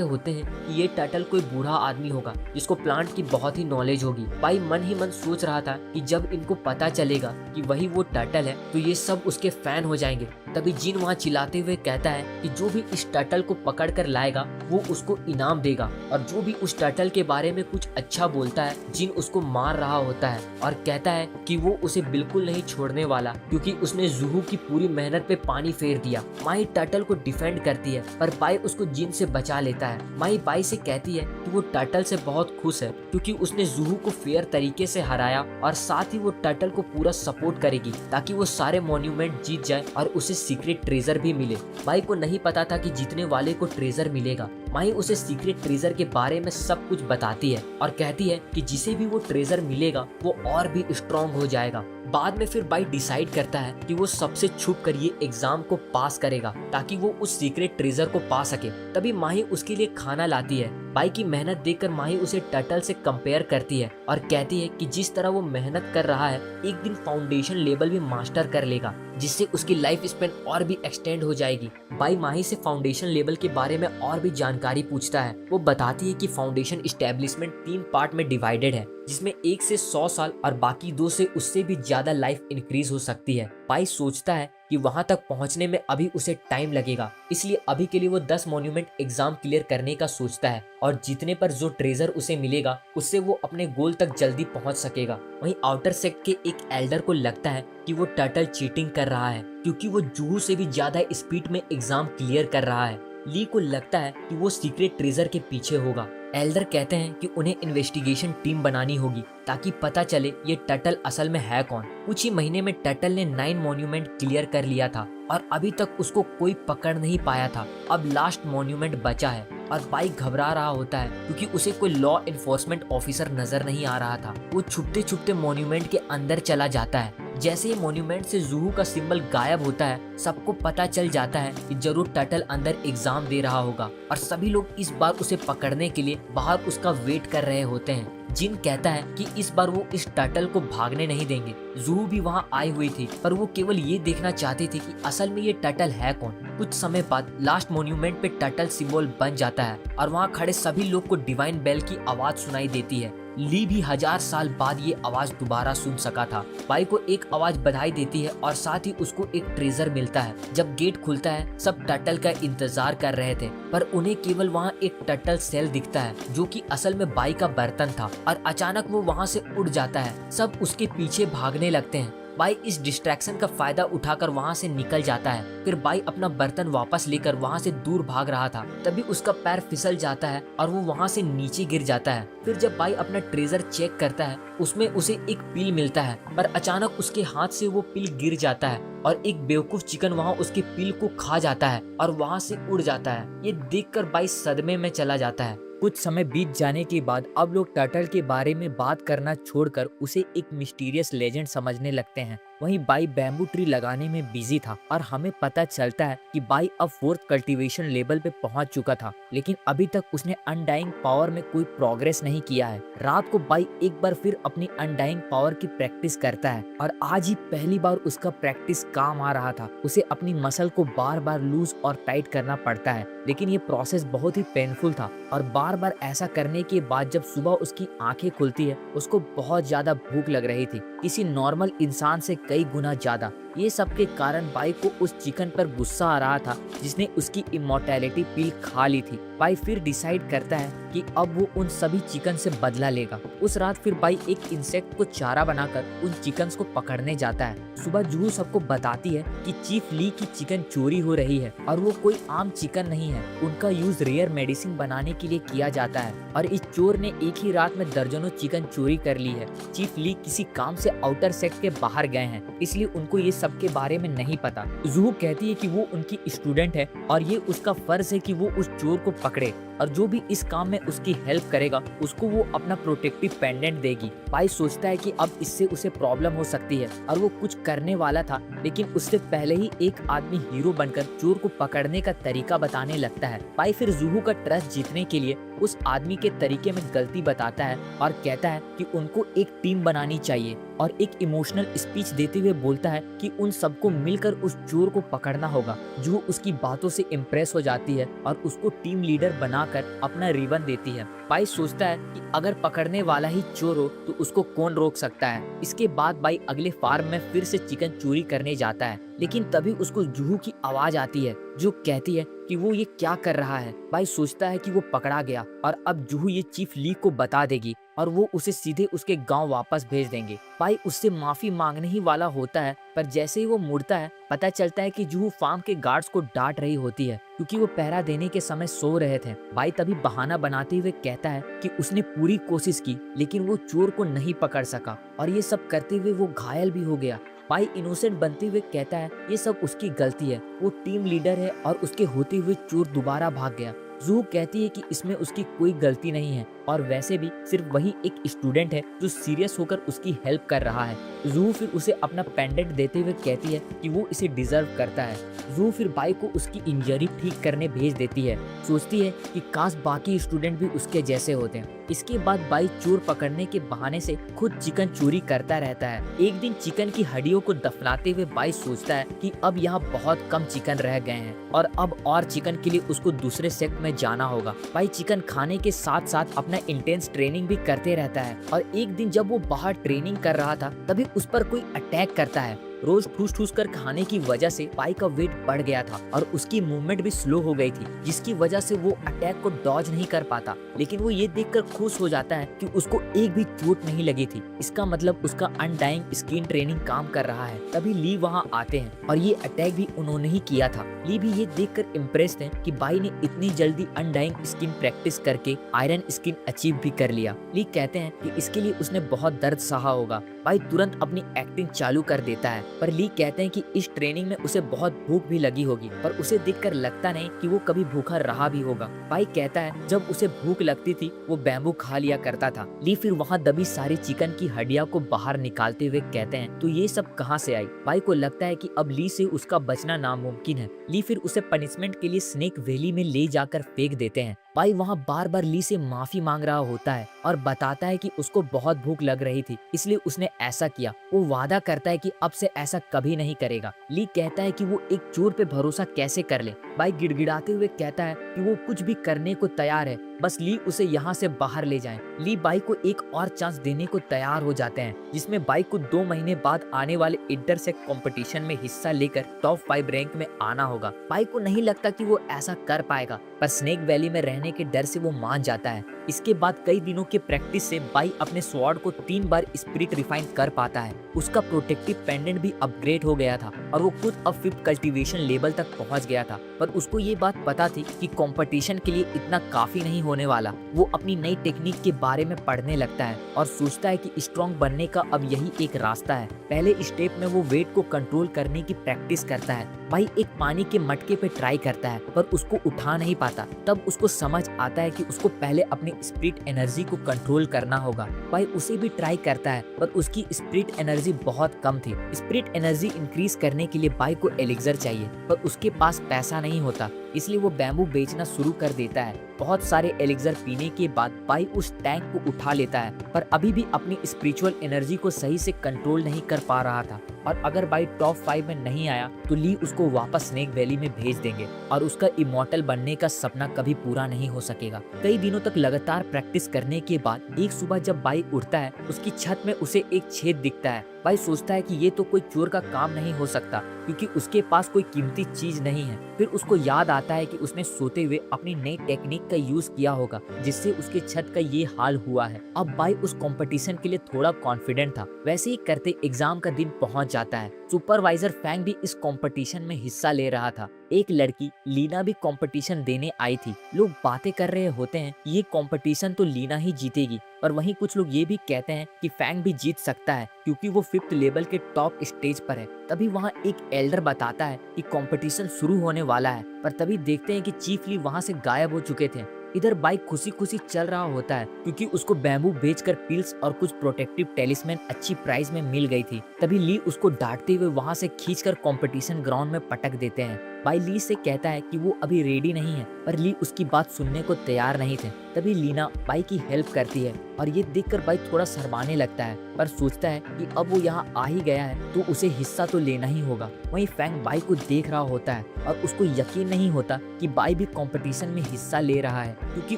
होते हैं कि ये टर्टल कोई बूढ़ा आदमी होगा जिसको प्लांट की बहुत ही नॉलेज होगी। बाई मन ही मन सोच रहा था कि जब इनको पता चलेगा कि वही वो टर्टल है तो ये सब उसके फैन हो जाएंगे। तभी जिन वहाँ चिल्लाते हुए कहता है कि जो भी इस टर्टल को पकड़ कर लाएगा वो उसको इनाम देगा, और जो भी उस टर्टल के बारे में कुछ अच्छा बोलता है जिन उसको मार रहा होता है, और कहता है कि वो उसे बिल्कुल नहीं छोड़ने वाला क्योंकि उसने जूहू की पूरी मेहनत पे पानी फेर दिया। माही टर्टल को डिफेंड करती है, पर बाई उसको जिन से बचा लेता है। माही बाई से कहती है कि वो टर्टल से बहुत खुश है क्योंकि उसने जूहू को फेयर तरीके से हराया, और साथ ही वो टर्टल को पूरा सपोर्ट करेगी ताकि वो सारे मॉन्यूमेंट जीत जाए और उसे सीक्रेट ट्रेजर भी मिले। बाई को नहीं पता था कि जीतने वाले को ट्रेजर मिलेगा। माही उसे सीक्रेट ट्रेजर के बारे में सब कुछ बताती है और कहती है कि जिसे भी वो ट्रेजर मिलेगा वो और भी स्ट्रॉन्ग हो जाएगा। बाद में फिर बाई डिसाइड करता है कि वो सबसे छुप कर ये एग्जाम को पास करेगा ताकि वो उस सीक्रेट ट्रेजर को पा सके। तभी माही उसके लिए खाना लाती है। बाई की मेहनत देखकर माही उसे टर्टल से कंपेयर करती है और कहती है कि जिस तरह वो मेहनत कर रहा है एक दिन फाउंडेशन लेवल भी मास्टर कर लेगा, जिससे उसकी लाइफ स्पेन और भी एक्सटेंड हो जाएगी। बाई माही से फाउंडेशन लेवल के बारे में और भी जानकारी पूछता है। वो बताती है कि फाउंडेशन इस्टेब्लिशमेंट 3 पार्ट में डिवाइडेड है, जिसमें 1 से 100 साल और बाकी 2 से उससे भी ज्यादा लाइफ इंक्रीज हो सकती है। बाई सोचता है कि वहां तक पहुंचने में अभी उसे टाइम लगेगा, इसलिए अभी के लिए वो 10 मॉन्यूमेंट एग्जाम क्लियर करने का सोचता है, और जीतने पर जो ट्रेजर उसे मिलेगा उससे वो अपने गोल तक जल्दी पहुंच सकेगा। वहीं आउटर सेक्ट के एक एल्डर को लगता है कि वो टर्टल चीटिंग कर रहा है क्योंकि वो जूहू से भी ज्यादा स्पीड में एग्जाम क्लियर कर रहा है। ली को लगता है कि वो सीक्रेट ट्रेजर के पीछे होगा। एल्डर कहते हैं कि उन्हें इन्वेस्टिगेशन टीम बनानी होगी ताकि पता चले ये टर्टल असल में है कौन। कुछ ही महीने में टर्टल ने 9 मॉन्यूमेंट क्लियर कर लिया था और अभी तक उसको कोई पकड़ नहीं पाया था। अब लास्ट मॉन्यूमेंट बचा है और बाई घबरा रहा होता है क्योंकि उसे कोई लॉ एनफोर्समेंट ऑफिसर नजर नहीं आ रहा था। वो छुपते छुपते मॉन्यूमेंट के अंदर चला जाता है। जैसे ही मॉन्यूमेंट से जूहू का सिंबल गायब होता है, सबको पता चल जाता है कि जरूर टर्टल अंदर एग्जाम दे रहा होगा, और सभी लोग इस बार उसे पकड़ने के लिए बाहर उसका वेट कर रहे होते हैं। जिन कहता है कि इस बार वो इस टर्टल को भागने नहीं देंगे। जूहू भी वहाँ आई हुई थी, पर वो केवल ये देखना चाहती थी कि असल में ये टर्टल है कौन। कुछ समय बाद लास्ट मॉन्यूमेंट पे टर्टल सिंबल बन जाता है और वहाँ खड़े सभी लोग को डिवाइन बेल की आवाज सुनाई देती है। ली भी 1000 साल बाद ये आवाज दोबारा सुन सका था। बाई को एक आवाज बधाई देती है और साथ ही उसको एक ट्रेजर मिलता है। जब गेट खुलता है, सब टर्टल का इंतजार कर रहे थे, पर उन्हें केवल वहाँ एक टर्टल सेल दिखता है जो कि असल में बाई का बर्तन था, और अचानक वो वहाँ से उड़ जाता है। सब उसके पीछे भागने लगते हैं। बाई इस डिस्ट्रैक्शन का फायदा उठाकर वहाँ से निकल जाता है। फिर बाई अपना बर्तन वापस लेकर वहाँ से दूर भाग रहा था, तभी उसका पैर फिसल जाता है और वो वहाँ से नीचे गिर जाता है। फिर जब बाई अपना ट्रेजर चेक करता है, उसमें उसे एक पिल मिलता है, पर अचानक उसके हाथ से वो पिल गिर जाता है और एक बेवकूफ चिकन वहाँ उसके पिल को खा जाता है और वहाँ से उड़ जाता है। ये देखकर बाई सदमे में चला जाता है। कुछ समय बीत जाने के बाद अब लोग टर्टल के बारे में बात करना छोड़कर उसे एक मिस्टीरियस लेजेंड समझने लगते हैं। वहीं बाई बैम्बू ट्री लगाने में बिजी था और हमें पता चलता है कि बाई अब 4th कल्टीवेशन लेवल पे पहुंच चुका था, लेकिन अभी तक उसने अनडाइंग पावर में कोई प्रोग्रेस नहीं किया है। रात को बाई एक बार फिर अपनी अनडाइंग पावर की प्रैक्टिस करता है और आज ही पहली बार उसका प्रैक्टिस काम आ रहा था। उसे अपनी मसल को बार बार लूज और टाइट करना पड़ता है, लेकिन ये प्रोसेस बहुत ही पेनफुल था और बार बार ऐसा करने के बाद जब सुबह उसकी आंखें खुलती है, उसको बहुत ज्यादा भूख लग रही थी, किसी नॉर्मल इंसान से कई गुना ज्यादा। ये सब के कारण बाई को उस चिकन पर गुस्सा आ रहा था जिसने उसकी इमॉर्टैलिटी पिल खा ली थी। बाई फिर डिसाइड करता है कि अब वो उन सभी चिकन से बदला लेगा। उस रात फिर बाई एक इंसेक्ट को चारा बनाकर उन चिकन्स को पकड़ने जाता है। सुबह जूहू सबको बताती है कि चीफ ली की चिकन चोरी हो रही है और वो कोई आम चिकन नहीं है, उनका यूज रेयर मेडिसिन बनाने के लिए किया जाता है और इस चोर ने एक ही रात में दर्जनों चिकन चोरी कर ली है। चीफ ली किसी काम से आउटर सेक्ट के बाहर गए हैं, इसलिए उनको ये सब के बारे में नहीं पता। जूहू कहती है कि वो उनकी स्टूडेंट है और ये उसका फर्ज है कि वो उस चोर को पकड़े। और जो भी इस काम में उसकी हेल्प करेगा उसको वो अपना प्रोटेक्टिव पेंडेंट देगी। बाई सोचता है कि अब इससे उसे प्रॉब्लम हो सकती है और वो कुछ करने वाला था, लेकिन उससे पहले ही एक आदमी हीरो बनकर चोर को पकड़ने का तरीका बताने लगता है। बाई फिर जूहू का ट्रस्ट जीतने के लिए उस आदमी के तरीके में गलती बताता है और कहता है कि उनको एक टीम बनानी चाहिए और एक इमोशनल स्पीच देते हुए बोलता है कि उन सबको मिलकर उस चोर को पकड़ना होगा। जूहू उसकी बातों से इम्प्रेस हो जाती है और उसको टीम लीडर बनाकर अपना रिबन देती है। बाई सोचता है कि अगर पकड़ने वाला ही चोर हो तो उसको कौन रोक सकता है। इसके बाद बाई अगले फार्म में फिर से चिकन चोरी करने जाता है, लेकिन तभी उसको जूहू की आवाज आती है जो कहती है कि वो ये क्या कर रहा है। बाई सोचता है कि वो पकड़ा गया और अब जूहू ये चीफ ली को बता देगी और वो उसे सीधे उसके गांव वापस भेज देंगे। बाई उससे माफी मांगने ही वाला होता है, पर जैसे ही वो मुड़ता है पता चलता है कि जूहू फार्म के गार्ड्स को डांट रही होती है क्योंकि वो पहरा देने के समय सो रहे थे। बाई तभी बहाना बनाते हुए कहता है कि उसने पूरी कोशिश की लेकिन वो चोर को नहीं पकड़ सका और ये सब करते हुए वो घायल भी हो गया। बाई इनोसेंट बनते हुए कहता है ये सब उसकी गलती है, वो टीम लीडर है और उसके होते हुए चोर दोबारा भाग गया। जूहू कहती है कि इसमें उसकी कोई गलती नहीं है और वैसे भी सिर्फ वही एक स्टूडेंट है जो सीरियस होकर उसकी हेल्प कर रहा है। जूहू फिर उसे अपना पेंडेंट देते हुए कहती है कि वो इसे डिजर्व करता है। जूहू फिर बाई को उसकी इंजरी ठीक करने भेज देती है। सोचती है कि काश बाकी स्टूडेंट भी उसके जैसे होते हैं। इसके बाद बाई चोर पकड़ने के बहाने से खुद चिकन चोरी करता रहता है। एक दिन चिकन की हड्डियों को दफनाते हुए बाई सोचता है कि अब यहाँ बहुत कम चिकन रह गए हैं और अब और चिकन के लिए उसको दूसरे सेक्ट में जाना होगा। बाई चिकन खाने के साथ साथ अपना इंटेंस ट्रेनिंग भी करते रहता है और एक दिन जब वो बाहर ट्रेनिंग कर रहा था तभी उस पर कोई अटैक करता है। रोज ठूस ठूस कर खाने की वजह से बाई का वेट बढ़ गया था और उसकी मूवमेंट भी स्लो हो गई थी, जिसकी वजह से वो अटैक को डॉज नहीं कर पाता। लेकिन वो ये देखकर खुश हो जाता है कि उसको एक भी चोट नहीं लगी थी। इसका मतलब उसका अनडाइंग स्किन ट्रेनिंग काम कर रहा है। तभी ली वहाँ आते हैं और ये अटैक भी उन्होंने ही किया था। ली भी ये देखकर इम्प्रेस्ड है कि बाई ने इतनी जल्दी अनडाइंग स्किन प्रैक्टिस करके आयरन स्किन अचीव भी कर लिया। ली कहते हैं कि इसके लिए उसने बहुत दर्द सहा होगा। बाई तुरंत अपनी एक्टिंग चालू कर देता है, पर ली कहते हैं कि इस ट्रेनिंग में उसे बहुत भूख भी लगी होगी, पर उसे देखकर लगता नहीं कि वो कभी भूखा रहा भी होगा। बाई कहता है जब उसे भूख लगती थी वो बैम्बू खा लिया करता था। ली फिर वहाँ दबी सारी चिकन की हड्डियां को बाहर निकालते हुए कहते हैं तो ये सब कहाँ से आई। बाई को लगता है कि अब ली से उसका बचना नामुमकिन है। ली फिर उसे पनिशमेंट के लिए स्नेक वैली में ले जाकर फेंक देते हैं। बाई वहाँ बार बार ली से माफी मांग रहा होता है और बताता है कि उसको बहुत भूख लग रही थी इसलिए उसने ऐसा किया। वो वादा करता है कि अब से ऐसा कभी नहीं करेगा। ली कहता है कि वो एक चोर पे भरोसा कैसे कर ले। बाई गिड़गिड़ाते हुए कहता है कि वो कुछ भी करने को तैयार है, बस ली उसे यहाँ से बाहर ले जाए। ली बाई को एक और चांस देने को तैयार हो जाते हैं, जिसमें बाई को 2 महीने बाद आने वाले इंटरसेक्ट कंपटीशन में हिस्सा लेकर टॉप 5 रैंक में आना होगा। बाई को नहीं लगता कि वो ऐसा कर पाएगा, पर स्नेक वैली में रहने के डर से वो मान जाता है। इसके बाद कई दिनों के प्रैक्टिस से बाई अपने स्वॉर्ड को 3 बार स्पिरिट रिफाइन कर पाता है। उसका प्रोटेक्टिव पेंडेंट भी अपग्रेड हो गया था और वो खुद अब 5th कल्टीवेशन लेवल तक पहुंच गया था। पर उसको ये बात पता थी कि कंपटीशन के लिए इतना काफी नहीं होने वाला। वो अपनी नई टेक्निक के बारे में पढ़ने लगता है और सोचता है कि स्ट्रॉन्ग बनने का अब यही एक रास्ता है। पहले स्टेप में वो वेट को कंट्रोल करने की प्रैक्टिस करता है। भाई एक पानी के मटके पे ट्राई करता है पर उसको उठा नहीं पाता। तब उसको समझ आता है कि उसको पहले अपनी स्पिरिट एनर्जी को कंट्रोल करना होगा। भाई उसे भी ट्राई करता है पर उसकी स्पिरिट एनर्जी बहुत कम थी। स्पिरिट एनर्जी इंक्रीज करने के लिए बाई को एलिक्सर चाहिए पर उसके पास पैसा नहीं होता, इसलिए वो बैम्बू बेचना शुरू कर देता है। बहुत सारे एलिक्सर पीने के बाद बाई उस टैंक को उठा लेता है पर अभी भी अपनी स्पिरिचुअल एनर्जी को सही से कंट्रोल नहीं कर पा रहा था और अगर बाई टॉप 5 में नहीं आया तो ली उसको वापस स्नेक वैली में भेज देंगे और उसका इमॉर्टल बनने का सपना कभी पूरा नहीं हो सकेगा। कई दिनों तक लगातार प्रैक्टिस करने के बाद एक सुबह जब बाई उठता है उसकी छत में उसे एक छेद दिखता है। बाई सोचता है कि ये तो कोई चोर का काम नहीं हो सकता क्योंकि उसके पास कोई कीमती चीज नहीं है। फिर उसको याद आता है कि उसने सोते हुए अपनी नई टेक्निक का यूज किया होगा जिससे उसके छत का ये हाल हुआ है। अब बाई उस कंपटीशन के लिए थोड़ा कॉन्फिडेंट था। वैसे ही करते एग्जाम का दिन पहुंच जाता है। सुपरवाइजर फैंग भी इस कंपटीशन में हिस्सा ले रहा था। एक लड़की लीना भी कंपटीशन देने आई थी। लोग बातें कर रहे होते हैं ये कंपटीशन तो लीना ही जीतेगी, और वहीं कुछ लोग ये भी कहते हैं कि फैंग भी जीत सकता है क्योंकि वो 5th लेवल के टॉप स्टेज पर है। तभी वहाँ एक एल्डर बताता है कि कंपटीशन शुरू होने वाला है, पर तभी देखते हैं कि चीफ ली वहाँ से गायब हो चुके थे। इधर बाई खुशी खुशी चल रहा होता है क्योंकि उसको बैम्बू बेचकर पिल्स और कुछ प्रोटेक्टिव टेलिस्मैन अच्छी प्राइस में मिल गई थी। तभी ली उसको डांटते हुए वहां से खींचकर कंपटीशन ग्राउंड में पटक देते हैं। बाई ली से कहता है कि वो अभी रेडी नहीं है, पर ली उसकी बात सुनने को तैयार नहीं थे। तभी लीना बाई की हेल्प करती है और ये देखकर बाई थोड़ा शर्माने लगता है, पर सोचता है कि अब वो यहाँ आ ही गया है तो उसे हिस्सा तो लेना ही होगा। वहीं फैंग बाई को देख रहा होता है और उसको यकीन नहीं होता कि बाई भी कंपटीशन में हिस्सा ले रहा है, क्योंकि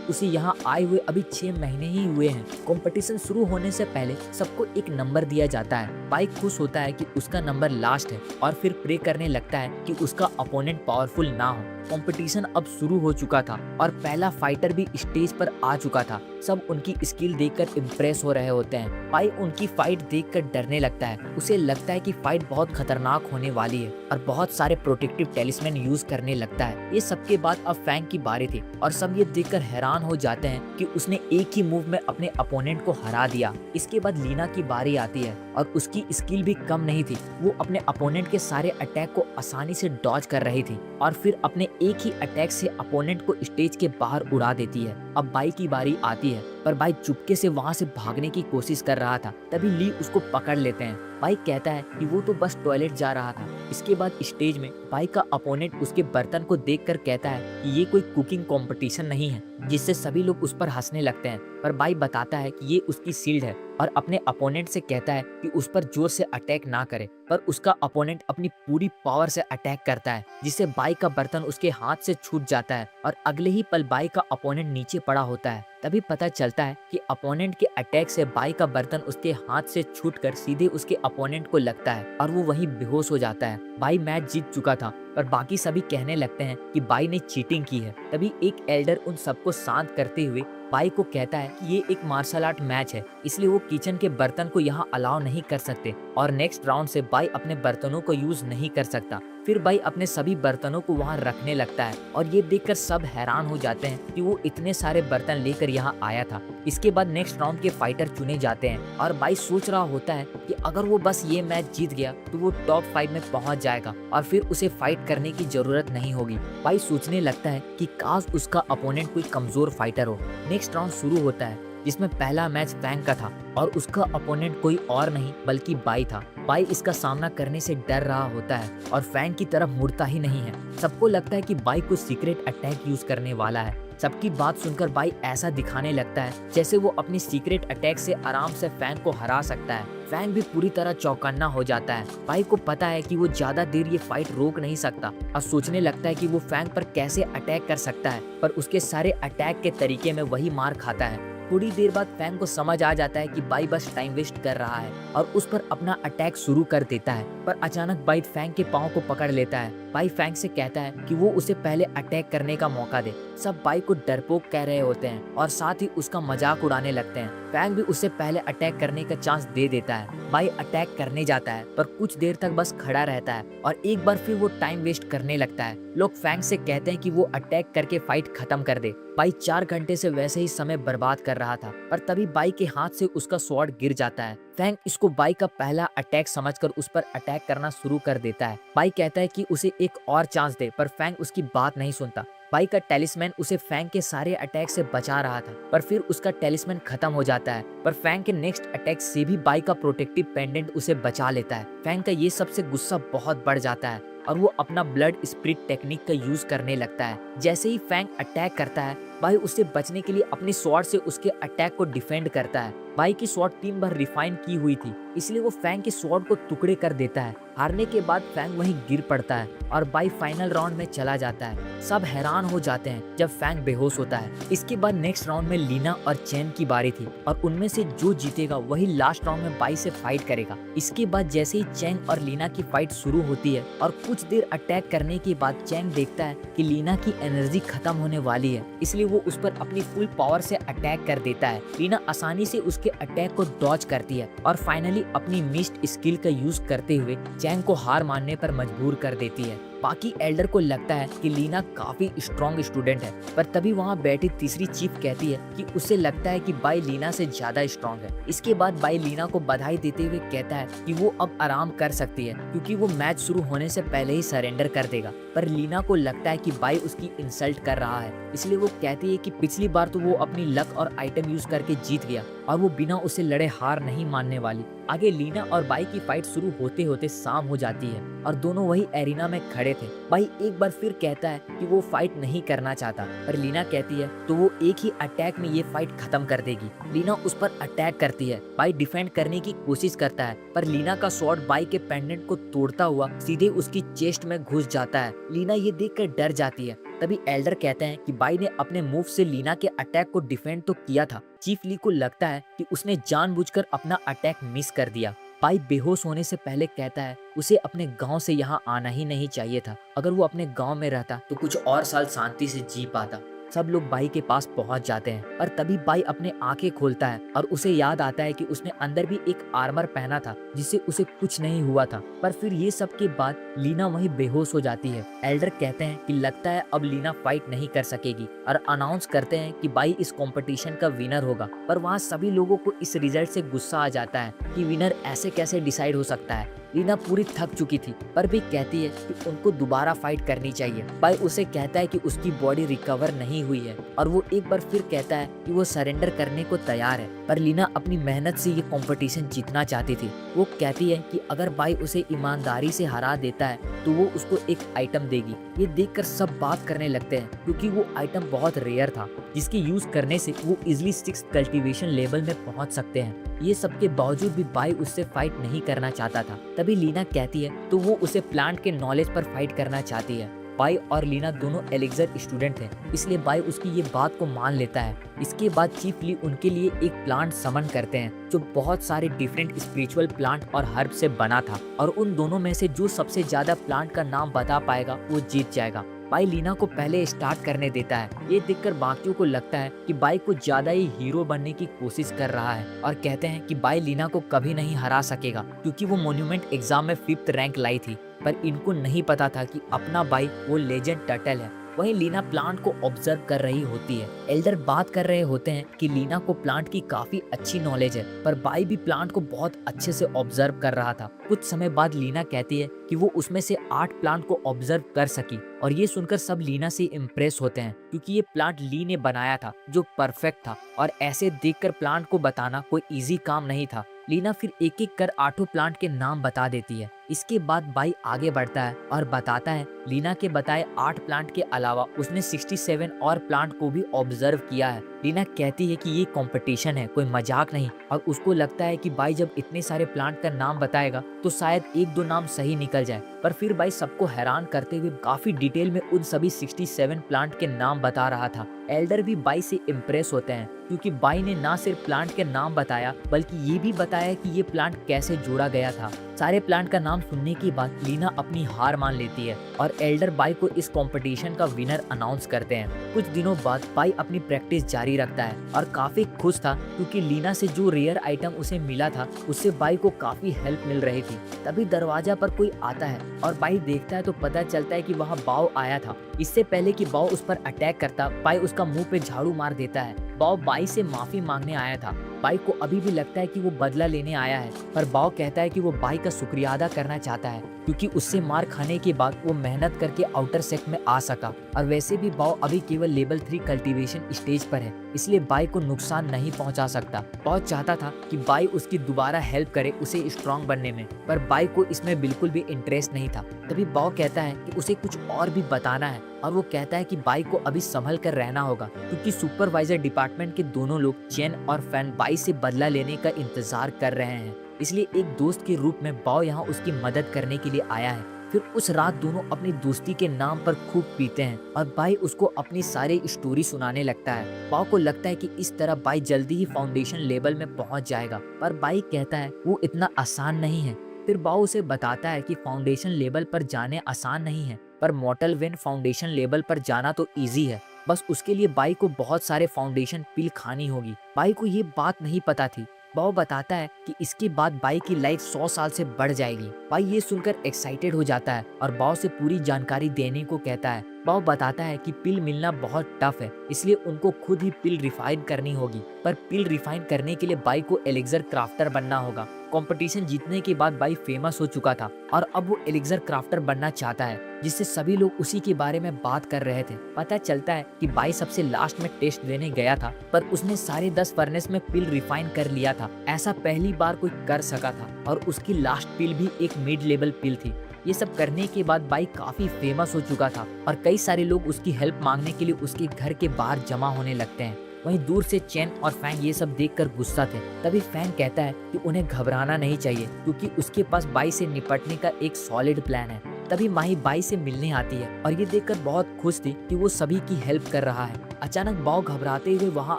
उसे यहाँ आए हुए अभी 6 महीने ही हुए हैं। कंपटीशन शुरू होने से पहले सबको एक नंबर दिया जाता है। बाई खुश होता है कि उसका नंबर लास्ट है और फिर प्रे करने लगता है कि उसका अपोनेंट पावरफुल ना हो। कंपटीशन अब शुरू हो चुका था और पहला फाइटर भी स्टेज पर आ चुका था। सब उनकी स्किल देखकर इम्प्रेस हो रहे होते हैं। बाई उनकी फाइट देखकर डरने लगता है। उसे लगता है कि फाइट बहुत खतरनाक होने वाली है और बहुत सारे प्रोटेक्टिव टेलिस्मैन यूज करने लगता है। ये सबके बाद अब फैंग की बारी थी और सब ये देखकर हैरान हो जाते हैं कि उसने एक ही मूव में अपने अपोनेंट को हरा दिया। इसके बाद लीना की बारी आती है और उसकी स्किल भी कम नहीं थी। वो अपने अपोनेंट के सारे अटैक को आसानी से डॉज कर रही थी और फिर अपने एक ही अटैक से अपोनेंट को स्टेज के बाहर उड़ा देती है। अब बाई की बारी आती है, पर बाई चुपके से वहां से भागने की कोशिश कर रहा था। तभी ली उसको पकड़ लेते हैं। बाई कहता है कि वो तो बस टॉयलेट जा रहा था। इसके बाद स्टेज में बाई का अपोनेंट उसके बर्तन को देखकर कहता है कि ये कोई कुकिंग कंपटीशन नहीं है, जिससे सभी लोग उस पर हंसने लगते हैं। पर बाई बताता है कि ये उसकी शील्ड है और अपने अपोनेंट से कहता है कि उस पर जोर से अटैक ना करे, पर उसका अपोनेंट अपनी पूरी पावर से अटैक करता है, जिससे बाई का बर्तन उसके हाथ से छूट जाता है और अगले ही पल बाई का अपोनेंट नीचे पड़ा होता है। तभी पता चलता है कि अपोनेंट के अटैक से बाई का बर्तन उसके हाथ से छूटकर सीधे उसके अपोनेंट को लगता है और वो वहीं बेहोश हो जाता है। बाई मैच जीत चुका था, पर बाकी सभी कहने लगते हैं कि बाई ने चीटिंग की है। तभी एक एल्डर उन सबको शांत करते हुए बाई को कहता है कि ये एक मार्शल आर्ट मैच है, इसलिए वो किचन के बर्तन को यहाँ अलाउ नहीं कर सकते और नेक्स्ट राउंड से बाई अपने बर्तनों को यूज नहीं कर सकता। फिर बाई अपने सभी बर्तनों को वहाँ रखने लगता है और ये देखकर सब हैरान हो जाते हैं कि वो इतने सारे बर्तन लेकर यहाँ आया था। इसके बाद नेक्स्ट राउंड के फाइटर चुने जाते हैं और बाई सोच रहा होता है कि अगर वो बस ये मैच जीत गया तो वो टॉप 5 में पहुंच जाएगा और फिर उसे फाइट करने की जरूरत नहीं होगी। बाई सोचने लगता है कि काश उसका अपोनेंट कोई कमजोर फाइटर हो। नेक्स्ट राउंड शुरू होता है, जिसमें पहला मैच फैंग का था और उसका अपोनेंट कोई और नहीं बल्कि बाई था। बाई इसका सामना करने से डर रहा होता है और फैंग की तरफ मुड़ता ही नहीं है। सबको लगता है कि बाई कोई सीक्रेट अटैक यूज करने वाला है। सबकी बात सुनकर बाई ऐसा दिखाने लगता है जैसे वो अपनी सीक्रेट अटैक से आराम से फैंग को हरा सकता है। फैंग भी पूरी तरह चौकन्ना हो जाता है। बाई को पता है कि वो ज्यादा देर ये फाइट रोक नहीं सकता और सोचने लगता है कि वो फैंग पर कैसे अटैक कर सकता है, पर उसके सारे अटैक के तरीके में वही मार खाता है। थोड़ी देर बाद फैंग को समझ आ जाता है कि बाई बस टाइम वेस्ट कर रहा है और उस पर अपना अटैक शुरू कर देता है, पर अचानक बाई फैंग के पाँव को पकड़ लेता है। बाई फैंग से कहता है कि वो उसे पहले अटैक करने का मौका दे। सब बाई को डरपोक कह रहे होते हैं और साथ ही उसका मजाक उड़ाने लगते हैं। फैंग भी उसे पहले अटैक करने का चांस दे देता है। बाई अटैक करने जाता है, पर कुछ देर तक बस खड़ा रहता है और एक बार फिर वो टाइम वेस्ट करने लगता है। लोग फैंग से कहते हैं कि वो अटैक करके फाइट खत्म कर दे। बाई 4 घंटे से वैसे ही समय बर्बाद कर रहा था, पर तभी बाई के हाथ से उसका स्वॉर्ड गिर जाता है। फैंग इसको बाई का पहला अटैक समझकर उस पर अटैक करना शुरू कर देता है। बाई कहता है कि उसे एक और चांस दे, पर फैंग उसकी बात नहीं सुनता। बाई का टेलिस्मैन उसे फैंग के सारे अटैक से बचा रहा था, पर फिर उसका टेलिस्मैन खत्म हो जाता है। पर फैंग के नेक्स्ट अटैक से भी बाई का प्रोटेक्टिव पेंडेंट उसे बचा लेता है। फैंग का ये सबसे गुस्सा बहुत बढ़ जाता है और वो अपना ब्लड स्प्रिट टेक्निक का यूज करने लगता है। जैसे ही फैंग अटैक करता है, बाई उससे बचने के लिए अपने स्वॉर्ड से उसके अटैक को डिफेंड करता है। बाई की स्वॉर्ड 3 बार रिफाइन की हुई थी, इसलिए वो फैंग के स्वॉर्ड को टुकड़े कर देता है। हारने के बाद फैंग वहीं गिर पड़ता है और बाई फाइनल राउंड में चला जाता है। सब हैरान हो जाते हैं जब फैंग बेहोश होता है। इसके बाद नेक्स्ट राउंड में लीना और चैन की बारी थी और उनमें से जो जीतेगा वही लास्ट राउंड में बाई से फाइट करेगा। इसके बाद जैसे ही चैंग और लीना की फाइट शुरू होती है और कुछ देर अटैक करने के बाद चैंग देखता है कि लीना की एनर्जी खत्म होने वाली है, इसलिए वो उस पर अपनी फुल पावर से अटैक कर देता है। लीना आसानी से उसके अटैक को डॉज करती है और फाइनली अपनी मिस्ड स्किल का यूज करते हुए चैंग को हार मानने पर मजबूर कर देती है। बाकी एल्डर को लगता है कि लीना काफी स्ट्रॉन्ग स्टूडेंट है, पर तभी वहाँ बैठी तीसरी चीफ कहती है कि उसे लगता है कि बाई लीना से ज्यादा स्ट्रॉन्ग है। इसके बाद बाई लीना को बधाई देते हुए कहता है कि वो अब आराम कर सकती है क्योंकि वो मैच शुरू होने से पहले ही सरेंडर कर देगा। पर लीना को लगता है कि बाई उसकी इंसल्ट कर रहा है, इसलिए वो कहती है कि पिछली बार तो वो अपनी लक और आइटम यूज करके जीत गया और वो बिना उसे लड़े हार नहीं मानने वाली। आगे लीना और बाई की फाइट शुरू होते होते शाम हो जाती है और दोनों वही एरिना में खड़े थे। बाई एक बार फिर कहता है कि वो फाइट नहीं करना चाहता, पर लीना कहती है तो वो एक ही अटैक में ये फाइट खत्म कर देगी। लीना उस पर अटैक करती है। बाई डिफेंड करने की कोशिश करता है, पर लीना का शॉट बाई के पेंडेंट को तोड़ता हुआ सीधे उसकी चेस्ट में घुस जाता है। लीना ये देखकर डर जाती है। तभी एल्डर कहते हैं कि बाई ने अपने मूव से लीना के अटैक को डिफेंड तो किया था। चीफ ली को लगता है कि उसने जानबूझकर अपना अटैक मिस कर दिया। बाई बेहोश होने से पहले कहता है उसे अपने गांव से यहाँ आना ही नहीं चाहिए था। अगर वो अपने गांव में रहता तो कुछ और साल शांति से जी पाता। सब लोग बाई के पास पहुंच जाते हैं, पर तभी बाई अपने आंखें खोलता है और उसे याद आता है कि उसने अंदर भी एक आर्मर पहना था जिससे उसे कुछ नहीं हुआ था। पर फिर ये सब के बाद लीना वहीं बेहोश हो जाती है। एल्डर कहते हैं कि लगता है अब लीना फाइट नहीं कर सकेगी और अनाउंस करते हैं कि बाई इस कंपटीशन का विनर होगा। पर वहाँ सभी लोगों को इस रिजल्ट से गुस्सा आ जाता है कि विनर ऐसे कैसे डिसाइड हो सकता है। लीना पूरी थक चुकी थी, पर भी कहती है कि उनको दोबारा फाइट करनी चाहिए। बाई उसे कहता है कि उसकी बॉडी रिकवर नहीं हुई है और वो एक बार फिर कहता है कि वो सरेंडर करने को तैयार है। पर लीना अपनी मेहनत से ये कंपटीशन जीतना चाहती थी। वो कहती है कि अगर बाई उसे ईमानदारी से हरा देता है तो वो उसको एक आइटम देगी। ये देखकर सब बात करने लगते हैं क्योंकि वो आइटम बहुत रेयर था जिसके यूज करने से वो इजिली 6 कल्टीवेशन लेवल में पहुंच सकते हैं। ये सब के बावजूद भी बाई उससे फाइट नहीं करना चाहता था। तभी लीना कहती है तो वो उसे प्लांट के नॉलेज पर फाइट करना चाहती है। बाई और लीना दोनों एलेक्जर स्टूडेंट थे, इसलिए बाई उसकी ये बात को मान लेता है। इसके बाद चीफ ली उनके लिए एक प्लांट समन करते हैं जो बहुत सारे डिफरेंट स्पिरिचुअल प्लांट और हर्ब से बना था और उन दोनों में से जो सबसे ज्यादा प्लांट का नाम बता पाएगा वो जीत जाएगा। बाई लीना को पहले स्टार्ट करने देता है। ये देखकर बाकियों को लगता है कि बाई कुछ ज्यादा ही हीरो बनने की कोशिश कर रहा है और कहते हैं कि बाई लीना को कभी नहीं हरा सकेगा क्योंकि वो मॉन्यूमेंट एग्जाम में 5th रैंक लाई थी। पर इनको नहीं पता था कि अपना बाई वो लेजेंड टर्टल है। वहीं लीना प्लांट को ऑब्जर्व कर रही होती है। एल्डर बात कर रहे होते हैं कि लीना को प्लांट की काफी अच्छी नॉलेज है, पर बाई भी प्लांट को बहुत अच्छे से ऑब्जर्व कर रहा था। कुछ समय बाद लीना कहती है कि वो उसमें से 8 प्लांट को ऑब्जर्व कर सकी और ये सुनकर सब लीना से इम्प्रेस होते हैं क्योंकि ये प्लांट ली ने बनाया था जो परफेक्ट था और ऐसे देखकर प्लांट को बताना कोई इजी काम नहीं था। लीना फिर एक एक कर 8 प्लांट के नाम बता देती है। इसके बाद बाई आगे बढ़ता है और बताता है लीना के बताए 8 प्लांट के अलावा उसने 67 और प्लांट को भी ऑब्जर्व किया है। लीना कहती है कि ये कंपटीशन है, कोई मजाक नहीं, और उसको लगता है कि बाई जब इतने सारे प्लांट का नाम बताएगा तो शायद 1-2 नाम सही निकल जाए। पर फिर बाई सबको हैरान करते हुए काफी डिटेल में उन सभी 67 प्लांट के नाम बता रहा था। एल्डर भी बाई से इम्प्रेस होते हैं क्योंकि बाई ने ना सिर्फ प्लांट के नाम बताया बल्कि ये भी बताया कि ये प्लांट कैसे जोड़ा गया था। सारे प्लांट का नाम सुनने के बाद लीना अपनी हार मान लेती है और एल्डर बाई को इस कंपटीशन का विनर अनाउंस करते हैं। कुछ दिनों बाद बाई अपनी प्रैक्टिस जारी रखता है और काफी खुश था क्योंकि लीना से जो रेयर आइटम उसे मिला था उससे बाई को काफी हेल्प मिल रही थी। तभी दरवाजा पर कोई आता है और बाई देखता है तो पता चलता है कि वहाँ बाव आया था। इससे पहले कि बाव उस पर अटैक करता, बाई उसका मुंह पे झाड़ू मार देता है। बाव बाई से माफी मांगने आया था। बाई को अभी भी लगता है कि वो बदला लेने आया है, पर बाव कहता है कि वो बाई का शुक्रिया अदा करना चाहता है क्योंकि उससे मार खाने के बाद वो मेहनत करके आउटर सेक्ट में आ सका। और वैसे भी बाव अभी केवल लेवल 3 कल्टीवेशन स्टेज पर है, इसलिए बाई को नुकसान नहीं पहुंचा सकता। बाव चाहता था कि बाई उसकी दोबारा हेल्प करे उसे स्ट्रांग बनने में, पर बाई को इसमें बिल्कुल भी इंटरेस्ट नहीं था। तभी बाव कहता है कि उसे कुछ और भी बताना है और वो कहता है कि बाई को अभी संभल कर रहना होगा क्योंकि सुपरवाइजर डिपार्टमेंट के दोनों लोग चेन और फैन बाई से बदला लेने का इंतजार कर रहे हैं। इसलिए एक दोस्त के रूप में बाव यहाँ उसकी मदद करने के लिए आया है। फिर उस रात दोनों अपनी दोस्ती के नाम पर खूब पीते हैं और बाई उसको अपनी सारी स्टोरी सुनाने लगता है। बाव को लगता है कि इस तरह बाई जल्दी ही फाउंडेशन लेवल में पहुंच जाएगा, पर बाई कहता है वो इतना आसान नहीं है। फिर बाव उसे बताता है कि फाउंडेशन लेवल पर जाने आसान नहीं है, पर मॉर्टल वेन फाउंडेशन लेवल पर जाना तो इजी है। बस उसके लिए बाई को बहुत सारे फाउंडेशन पिल खानी होगी। बाई को ये बात नहीं पता थी। बाओ बताता है कि इसके बाद बाई की लाइफ 100 साल से बढ़ जाएगी। बाई ये सुनकर एक्साइटेड हो जाता है और बाओ से पूरी जानकारी देने को कहता है। बाओ बताता है कि पिल मिलना बहुत टफ है, इसलिए उनको खुद ही पिल रिफाइन करनी होगी। पर पिल रिफाइन करने के लिए बाई को एलिक्सर क्राफ्टर बनना होगा। कंपटीशन जीतने के बाद बाई फेमस हो चुका था और अब वो एलिक्सर क्राफ्टर बनना चाहता है, जिससे सभी लोग उसी के बारे में बात कर रहे थे। पता चलता है कि बाई सबसे लास्ट में टेस्ट देने गया था, पर उसने सारे 10 फर्नेस में पिल रिफाइन कर लिया था। ऐसा पहली बार कोई कर सका था और उसकी लास्ट पिल भी एक मिड लेवल पिल थी। ये सब करने के बाद बाई काफी फेमस हो चुका था और कई सारे लोग उसकी हेल्प मांगने के लिए उसके घर के बाहर जमा होने लगते हैं। वहीं दूर से चेन और फैंग ये सब देखकर गुस्सा थे। तभी फैंग कहता है कि उन्हें घबराना नहीं चाहिए, क्योंकि उसके पास बाई से निपटने का एक सॉलिड प्लान है। तभी माही बाई से मिलने आती है और ये देखकर बहुत खुश थी कि वो सभी की हेल्प कर रहा है। अचानक बाओ घबराते हुए वहाँ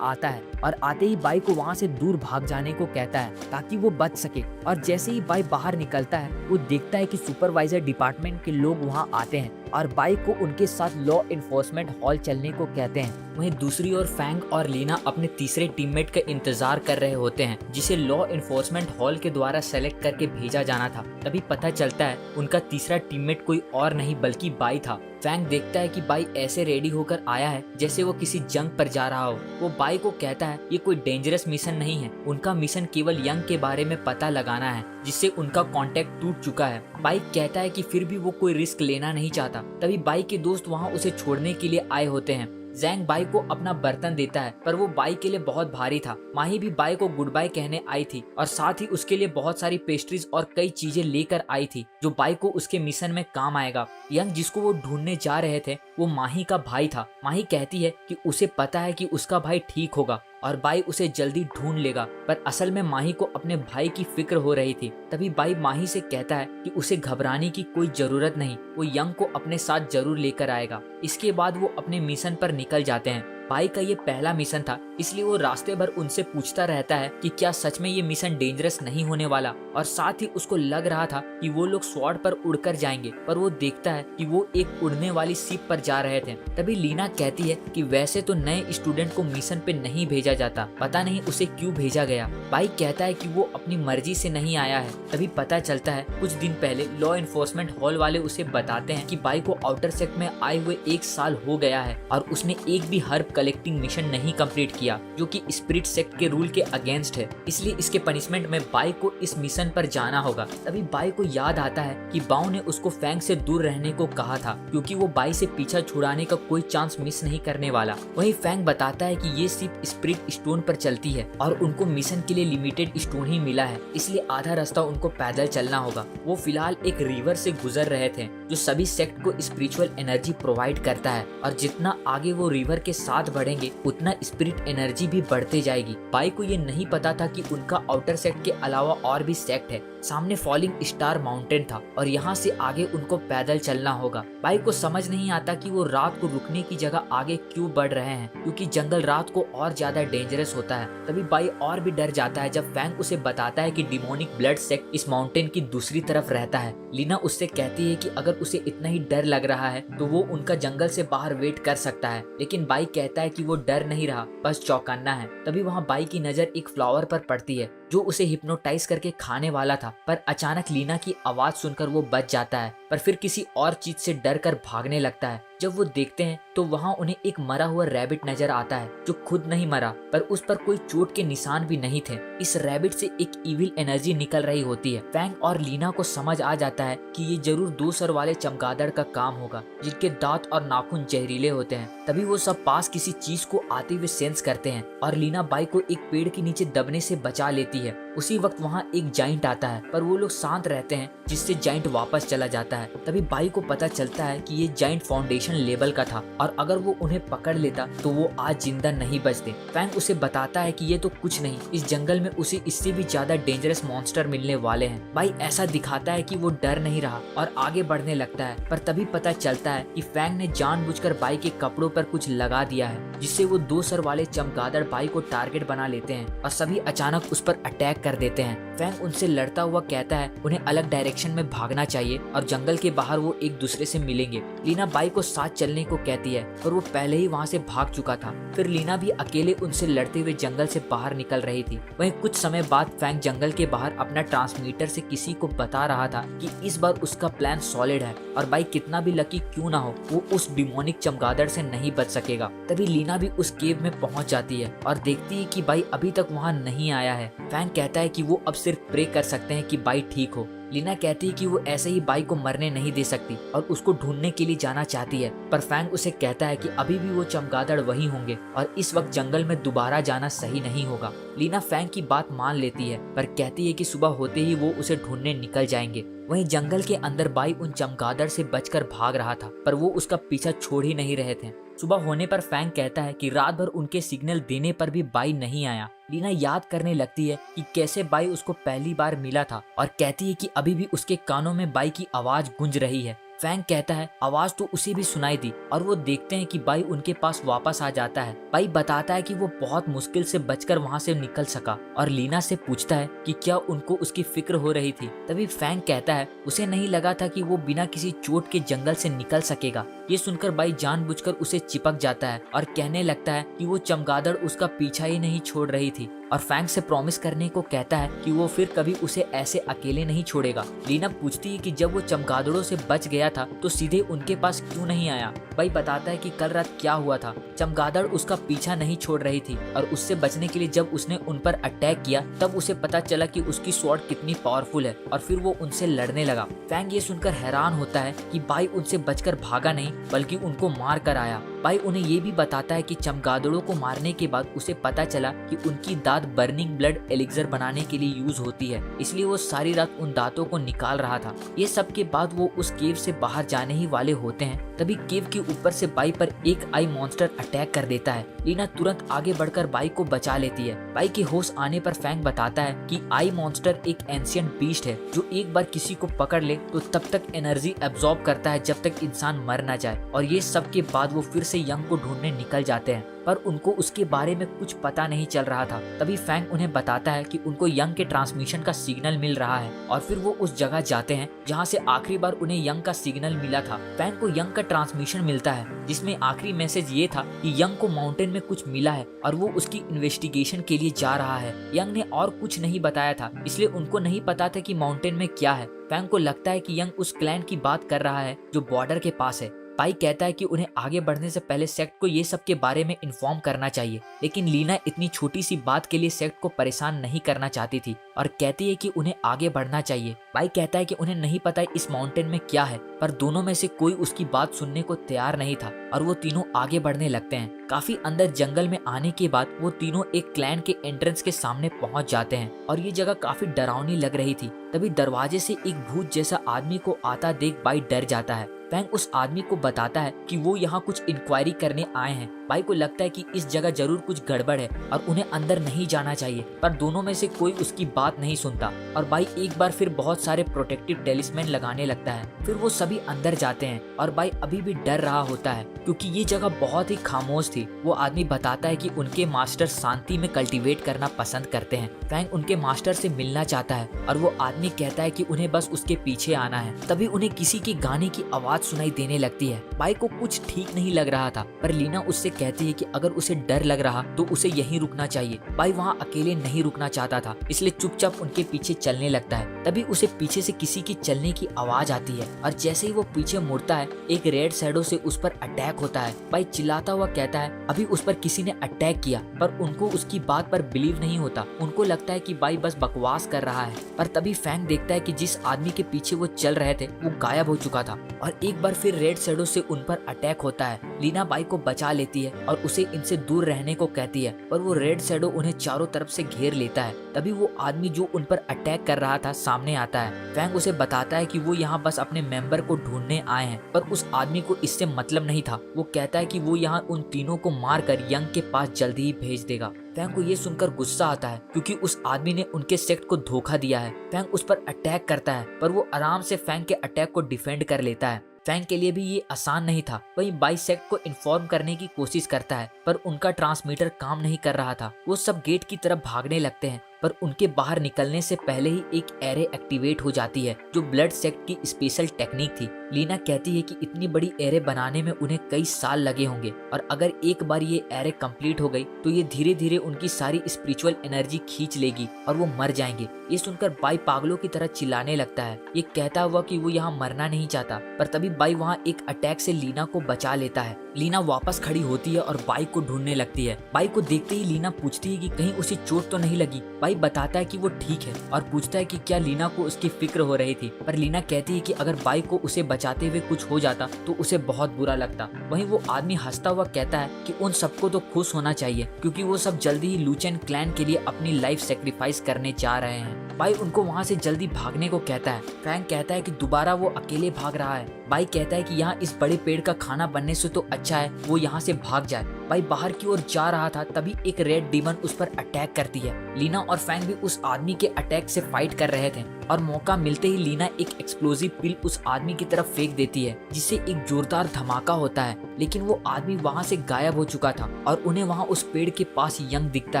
आता है और आते ही बाई को वहाँ से दूर भाग जाने को कहता है ताकि वो बच सके। और जैसे ही बाई बाहर निकलता है वो देखता है कि सुपरवाइजर डिपार्टमेंट के लोग वहाँ आते हैं और बाई को उनके साथ लॉ इन्फोर्समेंट हॉल चलने को कहते हैं। वहीं दूसरी ओर फैंग और लीना अपने तीसरे टीममेट का इंतजार कर रहे होते हैं, जिसे लॉ इन्फोर्समेंट हॉल के द्वारा सेलेक्ट करके भेजा जाना था। तभी पता चलता है उनका तीसरा टीममेट कोई और नहीं बल्कि बाई था। फैंग देखता है कि बाई ऐसे रेडी होकर आया है जैसे वो किसी जंग पर जा रहा हो। वो बाई को कहता है ये कोई डेंजरस मिशन नहीं है, उनका मिशन केवल यंग के बारे में पता लगाना है, जिससे उनका कांटेक्ट टूट चुका है। बाई कहता है कि फिर भी वो कोई रिस्क लेना नहीं चाहता। तभी बाई के दोस्त वहाँ उसे छोड़ने के लिए आए होते हैं। जैंग बाई को अपना बर्तन देता है, पर वो बाई के लिए बहुत भारी था। माही भी बाई को गुड बाय कहने आई थी और साथ ही उसके लिए बहुत सारी पेस्ट्रीज और कई चीजें लेकर आई थी जो बाई को उसके मिशन में काम आएगा। यंग जिसको वो ढूंढने जा रहे थे वो माही का भाई था। माही कहती है कि उसे पता है कि उसका भाई ठीक होगा और बाई उसे जल्दी ढूंढ लेगा, पर असल में माही को अपने भाई की फिक्र हो रही थी। तभी बाई माही से कहता है कि उसे घबराने की कोई जरूरत नहीं, वो यंग को अपने साथ जरूर लेकर आएगा। इसके बाद वो अपने मिशन पर निकल जाते हैं। बाई का ये पहला मिशन था, इसलिए वो रास्ते भर उनसे पूछता रहता है कि क्या सच में ये मिशन डेंजरस नहीं होने वाला, और साथ ही उसको लग रहा था कि वो लोग स्वॉर्ड पर उड़कर जाएंगे, पर वो देखता है कि वो एक उड़ने वाली शिप पर जा रहे थे। तभी लीना कहती है कि वैसे तो नए स्टूडेंट को मिशन पे नहीं भेजा जाता, पता नहीं उसे क्यों भेजा गया। बाई कहता है कि वो अपनी मर्जी से नहीं आया है। तभी पता चलता है कुछ दिन पहले लॉ इन्फोर्समेंट हॉल वाले उसे बताते हैं कि बाई को आउटर सेक्ट में आए हुए 1 साल हो गया है और उसने एक भी हर्ब कलेक्टिंग मिशन नहीं कंप्लीट किया, जो कि स्पिरिट सेक्ट के रूल के अगेंस्ट है। इसलिए इसके पनिशमेंट में बाई को इस मिशन पर जाना होगा। तभी बाई को याद आता है कि बाओ ने उसको फैंग से दूर रहने को कहा था, क्योंकि वो बाई से पीछा छुड़ाने का कोई चांस मिस नहीं करने वाला। वहीं फैंग बताता है कि ये शिप स्पिरिट स्टोन पर चलती है और उनको मिशन के लिए लिमिटेड स्टोन ही मिला है, इसलिए आधा रास्ता उनको पैदल चलना होगा। वो फिलहाल एक रिवर से गुजर रहे थे जो सभी सेक्ट को स्पिरिचुअल एनर्जी प्रोवाइड करता है, और जितना आगे वो रिवर के साथ बढ़ेंगे उतना स्पिरिट एनर्जी भी बढ़ते जाएगी। बाई को ये नहीं पता था कि उनका आउटर सेक्ट के अलावा और भी सेक्ट है। सामने फॉलिंग स्टार माउंटेन था और यहाँ से आगे उनको पैदल चलना होगा। बाई को समझ नहीं आता कि वो रात को रुकने की जगह आगे क्यों बढ़ रहे हैं, क्योंकि जंगल रात को और ज्यादा डेंजरस होता है। तभी बाई और भी डर जाता है जब फैंग उसे बताता है कि डिमोनिक ब्लड सेक्ट इस माउंटेन की दूसरी तरफ रहता है। लीना उससे कहती है कि अगर उसे इतना ही डर लग रहा है तो वो उनका जंगल से बाहर वेट कर सकता है, लेकिन बाई कहता है कि वो डर नहीं रहा, बस चौंकाना है। तभी वहाँ बाई की नजर एक फ्लावर पर पड़ती है जो उसे हिप्नोटाइज करके खाने वाला था, पर अचानक लीना की आवाज सुनकर वो बच जाता है, पर फिर किसी और चीज से डर कर भागने लगता है। जब वो देखते हैं तो वहाँ उन्हें एक मरा हुआ रैबिट नजर आता है जो खुद नहीं मरा, पर उस पर कोई चोट के निशान भी नहीं थे। इस रैबिट से एक इविल एनर्जी निकल रही होती है। फैंग और लीना को समझ आ जाता है कि ये जरूर 2 सर वाले चमगादड़ का काम होगा, जिनके दांत और नाखून जहरीले होते हैं। तभी वो सब पास किसी चीज को आते हुए सेंस करते हैं और लीना बाई को एक पेड़ के नीचे दबने से बचा लेती है। उसी वक्त वहाँ एक जाइंट आता है, पर वो लोग शांत रहते हैं, जिससे जाइंट वापस चला जाता है। तभी बाई को पता चलता है कि ये जाइंट फाउंडेशन लेवल का था और अगर वो उन्हें पकड़ लेता तो वो आज जिंदा नहीं बचते। फैंग उसे बताता है कि ये तो कुछ नहीं, इस जंगल में उसे इससे भी ज्यादा डेंजरस मॉन्स्टर मिलने वाले हैं। बाई ऐसा दिखाता है कि वो डर नहीं रहा और आगे बढ़ने लगता है, पर तभी पता चलता है कि फैंग ने जानबूझकर बाई के कपड़ों पर कुछ लगा दिया है, जिससे वो 2 सर वाले चमगादड़ बाई को टारगेट बना लेते हैं और सभी अचानक उस पर अटैक कर देते हैं। फैंग उनसे लड़ता हुआ कहता है उन्हें अलग डायरेक्शन में भागना चाहिए और जंगल के बाहर वो एक दूसरे से मिलेंगे। लीना बाई को साथ चलने को कहती है पर वो पहले ही वहाँ से भाग चुका था। फिर लीना भी अकेले उनसे लड़ते हुए जंगल से बाहर निकल रही थी। वहीं कुछ समय बाद फैंग जंगल के बाहर अपना ट्रांसमीटर से किसी को बता रहा था कि इस बार उसका प्लान सॉलिड है और बाई कितना भी लकी क्यों ना हो वो उस डिमोनिक चमगादड़ से नहीं बच सकेगा। तभी लीना भी उस केव में पहुंच जाती है और देखती है कि बाई अभी तक वहां नहीं आया है। फैंग कहता है कि वो अब सिर्फ प्रे कर सकते हैं कि बाई ठीक हो। लीना कहती है कि वो ऐसे ही बाई को मरने नहीं दे सकती और उसको ढूंढने के लिए जाना चाहती है, पर फैंग उसे कहता है कि अभी भी वो चमगादड़ वही होंगे और इस वक्त जंगल में दोबारा जाना सही नहीं होगा। लीना फैंग की बात मान लेती है पर कहती है कि सुबह होते ही वो उसे ढूंढने निकल जाएंगे। वहीं जंगल के अंदर बाई उन चमगादड़ से बचकर भाग रहा था पर वो उसका पीछा छोड़ ही नहीं रहे थे। सुबह होने पर फैंग कहता है कि रात भर उनके सिग्नल देने पर भी बाई नहीं आया। लीना याद करने लगती है कि कैसे बाई उसको पहली बार मिला था और कहती है कि अभी भी उसके कानों में बाई की आवाज गूंज रही है। फैंग कहता है आवाज तो उसे भी सुनाई दी और वो देखते हैं कि बाई उनके पास वापस आ जाता है। बाई बताता है कि वो बहुत मुश्किल से बचकर वहाँ से निकल सका और लीना से पूछता है कि क्या उनको उसकी फिक्र हो रही थी। तभी फैंग कहता है उसे नहीं लगा था कि वो बिना किसी चोट के जंगल से निकल सकेगा। ये सुनकर बाई जानबूझकर उसे चिपक जाता है और कहने लगता है कि वो चमगादड़ उसका पीछा ही नहीं छोड़ रही थी और फैंग से प्रॉमिस करने को कहता है कि वो फिर कभी उसे ऐसे अकेले नहीं छोड़ेगा। लीना पूछती है कि जब वो चमगादड़ों से बच गया था तो सीधे उनके पास क्यों नहीं आया। बाई बताता है कि कल रात क्या हुआ था। चमगादड़ उसका पीछा नहीं छोड़ रही थी और उससे बचने के लिए जब उसने उन पर अटैक किया तब उसे पता चला कि उसकी स्वॉर्ड कितनी पावरफुल है और फिर वो उनसे लड़ने लगा। फैंग ये सुनकर हैरान होता है कि बाई उनसे बचकर भागा नहीं बल्कि उनको मार कर आया। बाई उन्हें ये भी बताता है कि चमगादड़ों को मारने के बाद उसे पता चला कि उनकी दांत बर्निंग ब्लड एलिक्सर बनाने के लिए यूज होती है, इसलिए वो सारी रात उन दांतों को निकाल रहा था। ये सब के बाद वो उस केव से बाहर जाने ही वाले होते हैं तभी केव के ऊपर से बाई पर एक आई मॉन्स्टर अटैक कर देता है। लीना तुरंत आगे बढ़कर बाई को बचा लेती है। बाई के होश आने पर फैंग बताता है कि आई मॉन्स्टर एक एंशिएंट बीस्ट है जो एक बार किसी को पकड़ ले तो तब तक एनर्जी एब्जॉर्ब करता है जब तक इंसान मर न जाए। और ये सब के बाद वो फिर से यंग को ढूंढने निकल जाते हैं पर उनको उसके बारे में कुछ पता नहीं चल रहा था। तभी फैंग उन्हें बताता है कि उनको यंग के ट्रांसमिशन का सिग्नल मिल रहा है और फिर वो उस जगह जाते हैं जहाँ से आखिरी बार उन्हें यंग का सिग्नल मिला था। फैंग को यंग का ट्रांसमिशन मिलता है जिसमें आखिरी मैसेज ये था कि यंग को माउंटेन में कुछ मिला है और वो उसकी इन्वेस्टिगेशन के लिए जा रहा है। यंग ने और कुछ नहीं बताया था इसलिए उनको नहीं पता था कि माउंटेन में क्या है। फैंग को लगता है कि यंग उस क्लैन की बात कर रहा है जो बॉर्डर के पास है। बाई कहता है कि उन्हें आगे बढ़ने से पहले सेक्ट को ये सब के बारे में इन्फॉर्म करना चाहिए, लेकिन लीना इतनी छोटी सी बात के लिए सेक्ट को परेशान नहीं करना चाहती थी और कहती है कि उन्हें आगे बढ़ना चाहिए। बाई कहता है कि उन्हें नहीं पता इस माउंटेन में क्या है, पर दोनों में से कोई उसकी बात सुनने को तैयार नहीं था और वो तीनों आगे बढ़ने लगते हैं। काफी अंदर जंगल में आने के बाद वो तीनों एक क्लैन के एंट्रेंस के सामने पहुंच जाते हैं और ये जगह काफी डरावनी लग रही थी। तभी दरवाजे से एक भूत जैसा आदमी को आता देख बाई डर जाता है। फैंग उस आदमी को बताता है कि वो यहाँ कुछ इंक्वायरी करने आए हैं। बाई को लगता है कि इस जगह जरूर कुछ गड़बड़ है और उन्हें अंदर नहीं जाना चाहिए, पर दोनों में से कोई उसकी बात नहीं सुनता और बाई एक बार फिर बहुत सारे प्रोटेक्टिव टेलिस्मैन लगाने लगता है। फिर वो सभी अंदर जाते हैं और बाई अभी भी डर रहा होता है क्योंकि ये जगह बहुत ही खामोश थी। वो आदमी बताता है कि उनके मास्टर शांति में कल्टीवेट करना पसंद करते हैं। फैंग उनके मास्टर से मिलना चाहता है और वो आदमी कहता है कि उन्हें बस उसके पीछे आना है। तभी उन्हें किसी के गाने की आवाज सुनाई देने लगती है। बाई को कुछ ठीक नहीं लग रहा था, पर लीना उससे कहती है कि अगर उसे डर लग रहा तो उसे यहीं रुकना चाहिए। बाई वहाँ अकेले नहीं रुकना चाहता था, इसलिए चुपचाप उनके पीछे चलने लगता है। तभी उसे पीछे से किसी की चलने की आवाज आती है और जैसे ही वो पीछे मुड़ता है एक रेड शैडो से उस पर अटैक होता है। बाई चिल्लाता हुआ कहता है अभी उस पर किसी ने अटैक किया, पर उनको उसकी बात पर बिलीव नहीं होता। उनको लगता है कि बाई बस बकवास कर रहा है, पर तभी फैंग देखता है कि जिस आदमी के पीछे वो चल रहे थे वो गायब हो चुका था और एक बार फिर रेड शैडो से उन पर अटैक होता है। लीना बाई को बचा लेती है और उसे इनसे दूर रहने को कहती है, पर वो रेड शैडो उन्हें चारों तरफ से घेर लेता है। तभी वो आदमी जो उन पर अटैक कर रहा था सामने आता है। फैंग उसे बताता है कि वो यहाँ बस अपने मेंबर को ढूंढने आए हैं, पर उस आदमी को इससे मतलब नहीं था। वो कहता है कि वो यहाँ उन तीनों को मारकर यंग के पास जल्दी ही भेज देगा। फैंग को ये सुनकर गुस्सा आता है क्योंकि उस आदमी ने उनके सेक्ट को धोखा दिया है। फैंग उस पर अटैक करता है, पर वो आराम से फैंग के अटैक को डिफेंड कर लेता है। फैंग के लिए भी ये आसान नहीं था। वहीं बाई सेक्ट को इन्फॉर्म करने की कोशिश करता है, पर उनका ट्रांसमीटर काम नहीं कर रहा था। वो सब गेट की तरफ भागने लगते हैं, पर उनके बाहर निकलने से पहले ही एक एरे एक्टिवेट हो जाती है, जो ब्लड सेक्ट की स्पेशल टेक्निक थी। लीना कहती है कि इतनी बड़ी एरे बनाने में उन्हें कई साल लगे होंगे और अगर एक बार ये एरे कंप्लीट हो गई तो ये धीरे धीरे उनकी सारी स्पिरिचुअल एनर्जी खींच लेगी और वो मर जाएंगे। ये सुनकर बाई पागलों की तरह चिल्लाने लगता है, ये कहता हुआ कि वो यहाँ मरना नहीं चाहता। पर तभी बाई वहाँ एक अटैक से लीना को बचा लेता है। लीना वापस खड़ी होती है और बाई को ढूंढने लगती है। बाई को देखते ही लीना पूछती है कि कहीं उसे चोट तो नहीं लगी। बाई बताता है कि वो ठीक है और पूछता है कि क्या लीना को उसकी फिक्र हो रही थी। पर लीना कहती है कि अगर बाई को उसे बचाते हुए कुछ हो जाता तो उसे बहुत बुरा लगता। वहीं वो आदमी हंसता हुआ कहता है कि उन सबको तो खुश होना चाहिए क्योंकि वो सब जल्दी ही लुचेन क्लैन के लिए अपनी लाइफ सेक्रीफाइस करने जा रहे हैं। बाई उनको वहाँ से जल्दी भागने को कहता है। फैंग कहता है कि दोबारा वो अकेले भाग रहा है। बाई कहता है कि यहाँ इस बड़े पेड़ का खाना बनने से तो अच्छा है वो यहाँ से भाग जाए। बाई बाहर की ओर जा रहा था तभी एक रेड डीमन उस पर अटैक करती है। लीना और फैंग भी उस आदमी के अटैक से फाइट कर रहे थे और मौका मिलते ही लीना एक एक्सप्लोजिव पिल उस आदमी की तरफ फेंक देती है, जिससे एक जोरदार धमाका होता है। लेकिन वो आदमी वहाँ से गायब हो चुका था और उन्हें वहाँ उस पेड़ के पास यंग दिखता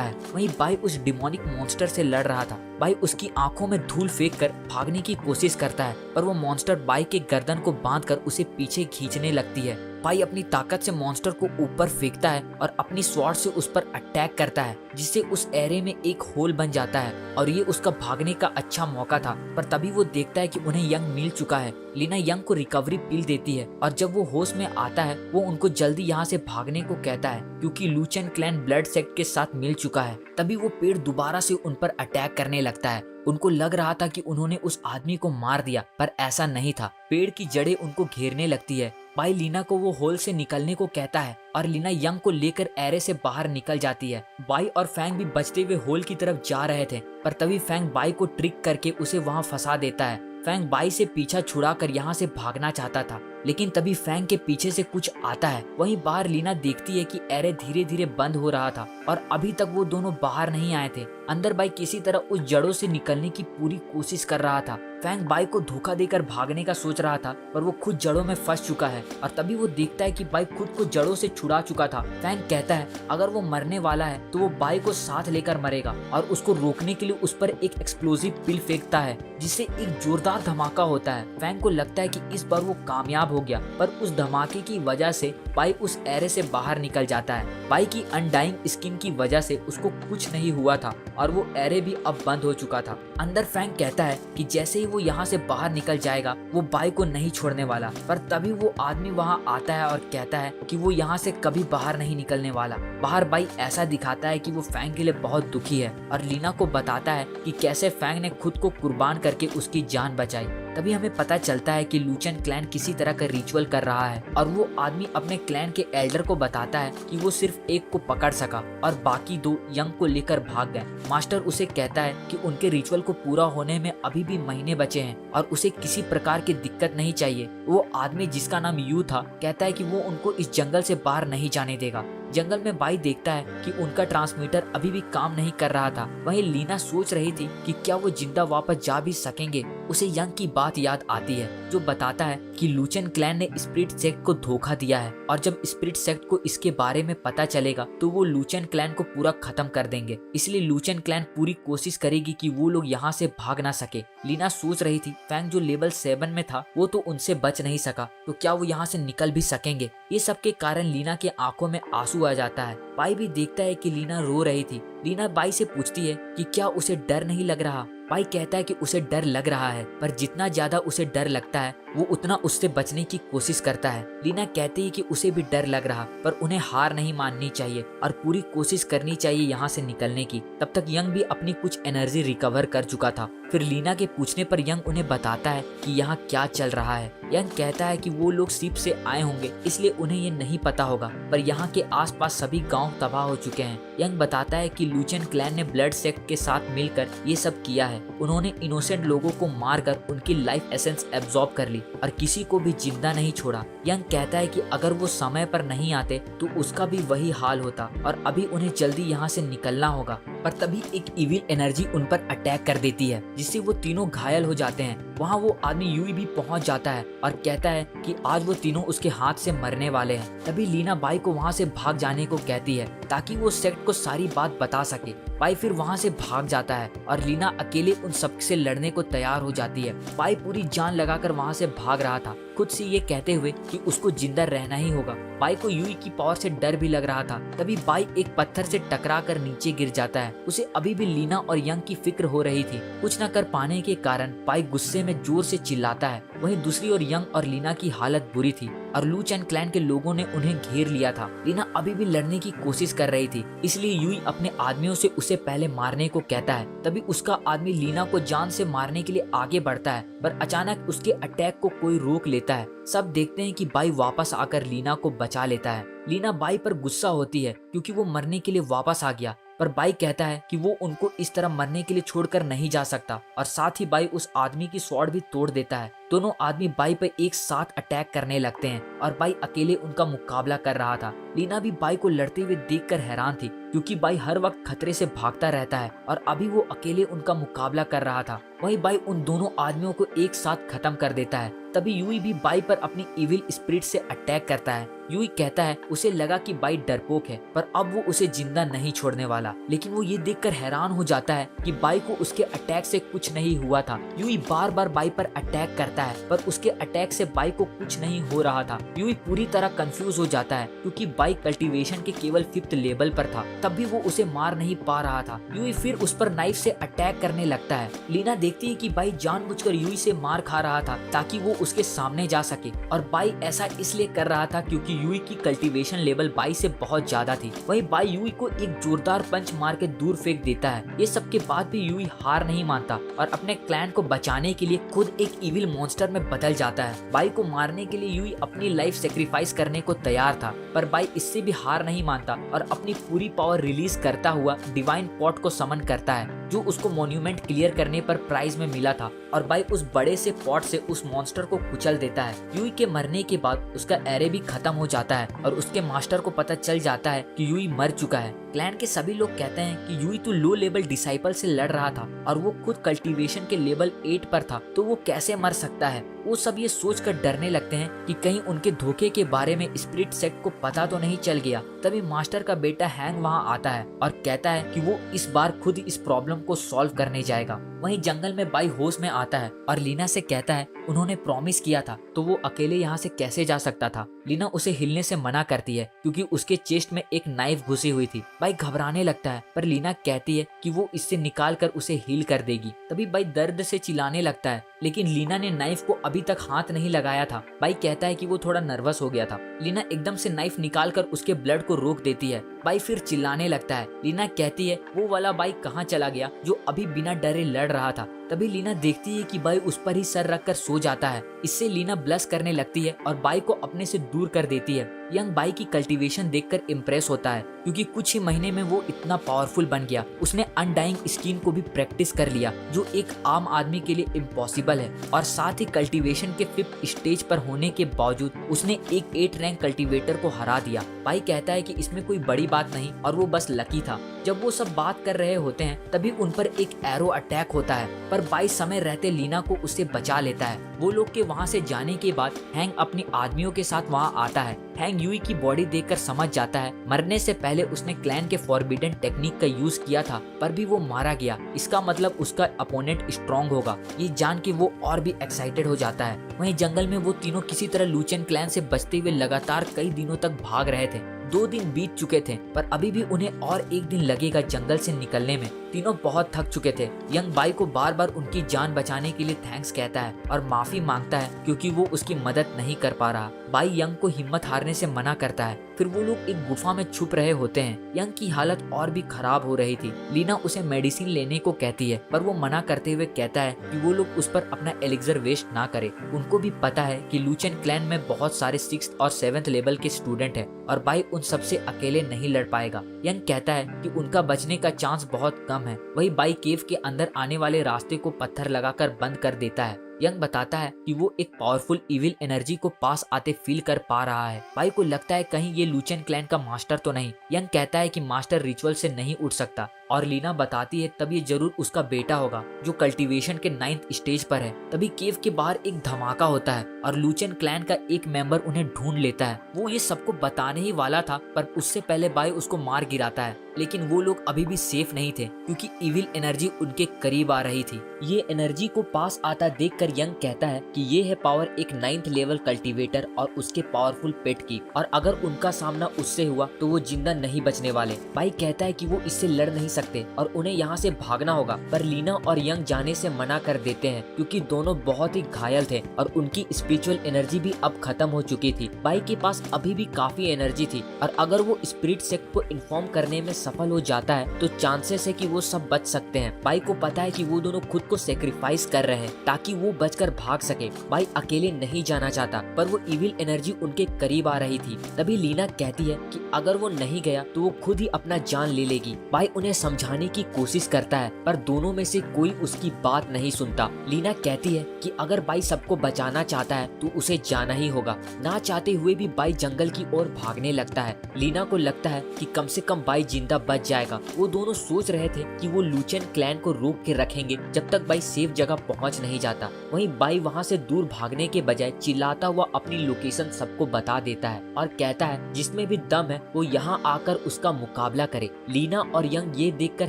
है। वहीं बाई उस डिमोनिक मॉन्स्टर से लड़ रहा था। बाई उसकी आंखों में धूल फेंक कर भागने की कोशिश करता है पर वो मॉन्स्टर बाई के गर्दन को बांधकर उसे पीछे खींचने लगती है। बाई अपनी ताकत से मॉन्स्टर को ऊपर फेंकता है और अपनी स्वॉर्ड से उस पर अटैक करता है, जिससे उस एरे में एक होल बन जाता है और ये उसका भागने का अच्छा मौका था। पर तभी वो देखता है कि उन्हें यंग मिल चुका है। लीना यंग को रिकवरी पिल देती है और जब वो होश में आता है वो उनको जल्दी यहाँ से भागने को कहता है क्योंकि लुचेन क्लैन ब्लड सेक्ट के साथ मिल चुका है। तभी वो पेड़ दोबारा से उन पर अटैक करने लगता है। उनको लग रहा था कि उन्होंने उस आदमी को मार दिया पर ऐसा नहीं था। पेड़ की जड़ें उनको घेरने लगती है। बाई लीना को वो होल से निकलने को कहता है और लीना यंग को लेकर एरे से बाहर निकल जाती है। बाई और फैंग भी बचते हुए होल की तरफ जा रहे थे पर तभी फैंग बाई को ट्रिक करके उसे वहां फंसा देता है। फैंग बाई से पीछा छुड़ाकर यहाँ से भागना चाहता था लेकिन तभी फैंग के पीछे से कुछ आता है। वहीं बाहर लीना देखती है कि एरे धीरे धीरे बंद हो रहा था और अभी तक वो दोनों बाहर नहीं आए थे। अंदर बाई किसी तरह उस जड़ों से निकलने की पूरी कोशिश कर रहा था। फैंग बाई को धोखा देकर भागने का सोच रहा था पर वो खुद जड़ों में फंस चुका है और तभी वो देखता है कि बाई खुद को जड़ों से छुड़ा चुका था। फैंग कहता है अगर वो मरने वाला है तो वो बाई को साथ लेकर मरेगा और उसको रोकने के लिए उस पर एक एक्सप्लोजिव पिल फेंकता है, जिससे एक जोरदार धमाका होता है। फैंग को लगता है कि इस बार वो कामयाब हो गया पर उस धमाके की वजह से बाई उस एरे से बाहर निकल जाता है। बाई की अनडाइंग स्किन की वजह से उसको कुछ नहीं हुआ था और वो एरे भी अब बंद हो चुका था। अंदर फैंग कहता है कि जैसे ही वो यहाँ से बाहर निकल जाएगा वो बाई को नहीं छोड़ने वाला। पर तभी वो आदमी वहाँ आता है और कहता है कि वो यहाँ से कभी बाहर नहीं निकलने वाला। बाहर बाई ऐसा दिखाता है कि वो फैंग के लिए बहुत दुखी है और लीना को बताता है कि कैसे फैंग ने खुद को कुर्बान करके उसकी जान बचाई। तभी हमें पता चलता है कि लुचेन क्लैन किसी तरह का रिचुअल कर रहा है और वो आदमी अपने क्लैन के एल्डर को बताता है कि वो सिर्फ एक को पकड़ सका और बाकी दो यंग को लेकर भाग गए। मास्टर उसे कहता है कि उनके रिचुअल को पूरा होने में अभी भी महीने बचे हैं और उसे किसी प्रकार की दिक्कत नहीं चाहिए। वो आदमी जिसका नाम यू था कहता है कि वो उनको इस जंगल से बाहर नहीं जाने देगा। जंगल में बाई देखता है कि उनका ट्रांसमीटर अभी भी काम नहीं कर रहा था। वहीं लीना सोच रही थी कि क्या वो जिंदा वापस जा भी सकेंगे। उसे यंग की बात याद आती है जो बताता है कि लुचेन क्लैन ने स्पिरिट सेक्ट को धोखा दिया है और जब स्पिरिट सेक्ट को इसके बारे में पता चलेगा तो वो लुचेन क्लैन को पूरा खत्म कर देंगे। इसलिए लुचेन क्लैन पूरी कोशिश करेगी कि वो लोग यहाँ से भाग ना सके। लीना सोच रही थी फैंग जो लेवल 7 में था वो तो उनसे बच नहीं सका तो क्या वो यहाँ से निकल भी सकेंगे। ये सब के कारण लीना के आंखों में आंसू आ जाता है। बाई भी देखता है कि लीना रो रही थी। लीना बाई से पूछती है कि क्या उसे डर नहीं लग रहा। बाई कहता है कि उसे डर लग रहा है पर जितना ज्यादा उसे डर लगता है वो उतना उससे बचने की कोशिश करता है। लीना कहती है कि उसे भी डर लग रहा पर उन्हें हार नहीं माननी चाहिए और पूरी कोशिश करनी चाहिए यहाँ से निकलने की। तब तक यंग भी अपनी कुछ एनर्जी रिकवर कर चुका था। फिर लीना के पूछने पर यंग उन्हें बताता है कि यहाँ क्या चल रहा है। यंग कहता है कि वो लोग शिप से आए होंगे इसलिए उन्हें ये नहीं पता होगा पर यहाँ के आसपास सभी गांव तबाह हो चुके हैं। यंग बताता है कि लुचेन क्लैन ने ब्लड सेक्ट के साथ मिलकर ये सब किया है। उन्होंने इनोसेंट लोगों को मारकर उनकी लाइफ एसेंस एब्जॉर्ब कर ली और किसी को भी जिंदा नहीं छोड़ा। यंग कहता है कि अगर वो समय पर नहीं आते तो उसका भी वही हाल होता और अभी उन्हें जल्दी यहाँ से निकलना होगा। पर तभी एक इविल एनर्जी उन पर अटैक कर देती है जिससे वो तीनों घायल हो जाते हैं। वहाँ वो आदमी यूई भी पहुंच जाता है और कहता है कि आज वो तीनों उसके हाथ से मरने वाले हैं। तभी लीना बाई को वहाँ से भाग जाने को कहती है ताकि वो सेक्ट को सारी बात बता सके। बाई फिर वहाँ से भाग जाता है और लीना अकेले उन सब से लड़ने को तैयार हो जाती है। बाई पूरी जान लगाकर वहाँ से भाग रहा था, खुद से ये कहते हुए कि उसको जिंदा रहना ही होगा। बाई को यूई की पावर से डर भी लग रहा था। तभी बाई एक पत्थर से टकरा कर नीचे गिर जाता है। उसे अभी भी लीना और यंग की फिक्र हो रही थी। कुछ न कर पाने के कारण बाई गुस्से में जोर से चिल्लाता है। वहीं दूसरी ओर यंग और लीना की हालत बुरी थी और लू चैन क्लैन के लोगों ने उन्हें घेर लिया था। लीना अभी भी लड़ने की कोशिश कर रही थी, इसलिए यूई अपने आदमियों से उसे पहले मारने को कहता है। तभी उसका आदमी लीना को जान से मारने के लिए आगे बढ़ता है, पर अचानक उसके अटैक को कोई रोक लेता है। सब देखते हैं कि बाई वापस आकर लीना को बचा लेता है। लीना बाई पर गुस्सा होती है क्योंकि वो मरने के लिए वापस आ गया, पर बाई कहता है कि वो उनको इस तरह मरने के लिए छोड़कर नहीं जा सकता और साथ ही बाई उस आदमी की स्वॉर्ड भी तोड़ देता है। दोनों आदमी बाई पर एक साथ अटैक करने लगते हैं और बाई अकेले उनका मुकाबला कर रहा था। लीना भी बाई को लड़ते हुए देखकर हैरान थी क्योंकि बाई हर वक्त खतरे से भागता रहता है और अभी वो अकेले उनका मुकाबला कर रहा था। वहीं बाई उन दोनों आदमियों को एक साथ खत्म कर देता है। तभी यूई भी बाई पर अपनी इविल स्पिरिट से अटैक करता है। यूई कहता है उसे लगा कि बाई डरपोक है, पर अब वो उसे जिंदा नहीं छोड़ने वाला। लेकिन वो ये देखकर हैरान हो जाता है कि बाई को उसके अटैक से कुछ नहीं हुआ था। यूई बार बार बाई पर अटैक करता है, पर उसके अटैक से बाई को कुछ नहीं हो रहा था। यूई पूरी तरह कंफ्यूज हो जाता है क्योंकि बाई कल्टीवेशन के केवल 5th लेवल पर था, तब भी वो उसे मार नहीं पा रहा था। यूई फिर उस पर नाइफ से अटैक करने लगता है। लीना देखती है कि बाई जानबूझकर यूई से मार खा रहा था ताकि वो उसके सामने जा सके, और बाई ऐसा इसलिए कर रहा था क्योंकि यूई की कल्टीवेशन लेवल बाई से बहुत ज्यादा थी। वहीं बाई यूई को एक जोरदार पंच मार के दूर फेंक देता है। ये सब के बाद भी यूई हार नहीं मानता और अपने क्लैन को बचाने के लिए खुद एक इविल मॉन्स्टर में बदल जाता है। बाई को मारने के लिए यूई अपनी लाइफ सेक्रीफाइस करने को तैयार था, पर बाई इससे भी हार नहीं मानता और अपनी पूरी पावर रिलीज करता हुआ डिवाइन पॉट को समन करता है, जो उसको मॉन्यूमेंट क्लियर करने पर प्राइज में मिला था, और बाई उस बड़े से पॉट से उस मॉन्स्टर को कुचल देता है। यूई के मरने के बाद उसका एरे भी खत्म हो जाता है और उसके मास्टर को पता चल जाता है कि यूई मर चुका है। क्लैन के सभी लोग कहते हैं कि यूई तो लो लेवल डिसाइपल से लड़ रहा था और वो खुद कल्टीवेशन के लेवल 8 पर था, तो वो कैसे मर सकता है। वो सब ये सोचकर डरने लगते हैं कि कहीं उनके धोखे के बारे में स्पिरिट सेक्ट को पता तो नहीं चल गया। तभी मास्टर का बेटा हैंग वहाँ आता है और कहता है कि वो इस बार खुद इस प्रॉब्लम को सॉल्व करने जाएगा। वहीं जंगल में बाई होश में आता है और लीना से कहता है उन्होंने प्रॉमिस किया था, तो वो अकेले यहाँ से कैसे जा सकता था। लीना उसे हिलने से मना करती है क्योंकि उसके चेस्ट में एक नाइफ घुसी हुई थी। बाई घबराने लगता है, पर लीना कहती है कि वो इससे निकाल कर उसे हील कर देगी। तभी बाई दर्द से चिल्लाने लगता है, लेकिन लीना ने नाइफ को अभी तक हाथ नहीं लगाया था। बाई कहता है कि वो थोड़ा नर्वस हो गया था। लीना एकदम से नाइफ निकाल कर उसके ब्लड को रोक देती है। बाई फिर चिल्लाने लगता है। लीना कहती है वो वाला बाई कहाँ चला गया जो अभी बिना डरे लड़ रहा था। तभी लीना देखती है कि बाई उस पर ही सर रखकर सो जाता है। इससे लीना ब्लश करने लगती है और बाई को अपने से दूर कर देती है। यंग बाई की कल्टीवेशन देखकर इम्प्रेस होता है क्योंकि कुछ ही महीने में वो इतना पावरफुल बन गया। उसने अनडाइंग स्किन को भी प्रैक्टिस कर लिया, जो एक आम आदमी के लिए इम्पॉसिबल है, और साथ ही कल्टीवेशन के 5th स्टेज पर होने के बावजूद उसने एक 8 रैंक कल्टीवेटर को हरा दिया। बाई कहता है कि इसमें कोई बड़ी बात नहीं और वो बस लकी था। जब वो सब बात कर रहे होते हैं तभी उन पर एक एरो अटैक होता है, पर बाई समय रहते लीना को उससे बचा लेता है। वो लोग के वहाँ से जाने के बाद हैंग अपनी आदमियों के साथ वहाँ आता है। हैंग यूई की बॉडी देखकर समझ जाता है मरने से पहले उसने क्लैन के फॉरबिडन टेक्निक का यूज किया था, पर भी वो मारा गया। इसका मतलब उसका अपोनेंट स्ट्रॉन्ग होगा। ये जान के वो और भी एक्साइटेड हो जाता है। वहीं जंगल में वो तीनों किसी तरह लूचेन क्लैन से बचते हुए लगातार कई दिनों तक भाग रहे थे। 2 दिन बीत चुके थे, पर अभी भी उन्हें और 1 दिन लगेगा जंगल से निकलने में। तीनों बहुत थक चुके थे। यंग बाई को बार बार उनकी जान बचाने के लिए थैंक्स कहता है और माफी मांगता है क्योंकि वो उसकी मदद नहीं कर पा रहा। बाई यंग को हिम्मत हारने से मना करता है। फिर वो लोग एक गुफा में छुप रहे होते हैं। यंग की हालत और भी खराब हो रही थी। लीना उसे मेडिसिन लेने को कहती है, पर वो मना करते हुए कहता है कि वो लोग उस पर अपना एलिक्सर वेस्ट ना करे। उनको भी पता है कि लूचेन क्लैन में बहुत सारे 6th और 7th लेवल के स्टूडेंट हैं और बाई उन सबसे अकेले नहीं लड़ पाएगा। यंग कहता है कि उनका बचने का चांस बहुत कम है। वही बाई केव के अंदर आने वाले रास्ते को पत्थर लगाकर बंद कर देता है। यंग बताता है कि वो एक पावरफुल इविल एनर्जी को पास आते फील कर पा रहा है। बाई को लगता है कहीं ये लूचेन क्लैन का मास्टर तो नहीं। यंग कहता है कि मास्टर रिचुअल से नहीं उठ सकता, और लीना बताती है तब ये जरूर उसका बेटा होगा जो कल्टीवेशन के 9th स्टेज पर है। तभी केव के बाहर एक धमाका होता है और लूचेन क्लैन का एक मेंबर उन्हें ढूंढ लेता है। वो ये सबको बताने ही वाला था पर उससे पहले बाई उसको मार गिराता है, लेकिन वो लोग अभी भी सेफ नहीं थे क्योंकि इविल एनर्जी उनके करीब आ रही थी। ये एनर्जी को पास आता देखकर यंग कहता है कि ये है पावर एक 9th लेवल कल्टीवेटर और उसके पावरफुल पेट की, और अगर उनका सामना उससे हुआ तो वो जिंदा नहीं बचने वाले। बाई कहता है कि वो इससे लड़ नहीं सकते और उन्हें यहाँ से भागना होगा, पर लीना और यंग जाने से मना कर देते हैं क्योंकि दोनों बहुत ही घायल थे और उनकी स्पिरिचुअल एनर्जी भी अब खत्म हो चुकी थी। बाई के पास अभी भी काफी एनर्जी थी और अगर वो स्पिरिट सेक्ट को इन्फॉर्म करने में सफल हो जाता है तो चांसेस है कि वो सब बच सकते हैं। बाई को पता है कि वो दोनों खुद को सेक्रीफाइस कर रहे हैं ताकि वो बचकर भाग सके। बाई अकेले नहीं जाना चाहता पर वो इविल एनर्जी उनके करीब आ रही थी। तभी लीना कहती है कि अगर वो नहीं गया तो वो खुद ही अपना जान ले लेगी। बाई उन्हें समझाने की कोशिश करता है पर दोनों में से कोई उसकी बात नहीं सुनता। लीना कहती है कि अगर बाई सबको बचाना चाहता है तो उसे जाना ही होगा। ना चाहते हुए भी बाई जंगल की ओर भागने लगता है। लीना को लगता है कि कम से कम बाई जिंदा बच जाएगा। वो दोनों सोच रहे थे कि वो लूचेन क्लैन को रोक के रखेंगे जब तक बाई सेफ जगह पहुंच नहीं जाता। वहीं बाई वहां से दूर भागने के बजाय चिल्लाता हुआ अपनी लोकेशन सबको बता देता है और कहता है जिसमें भी दम है वो यहाँ आकर उसका मुकाबला करे। लीना और यंग ये देखकर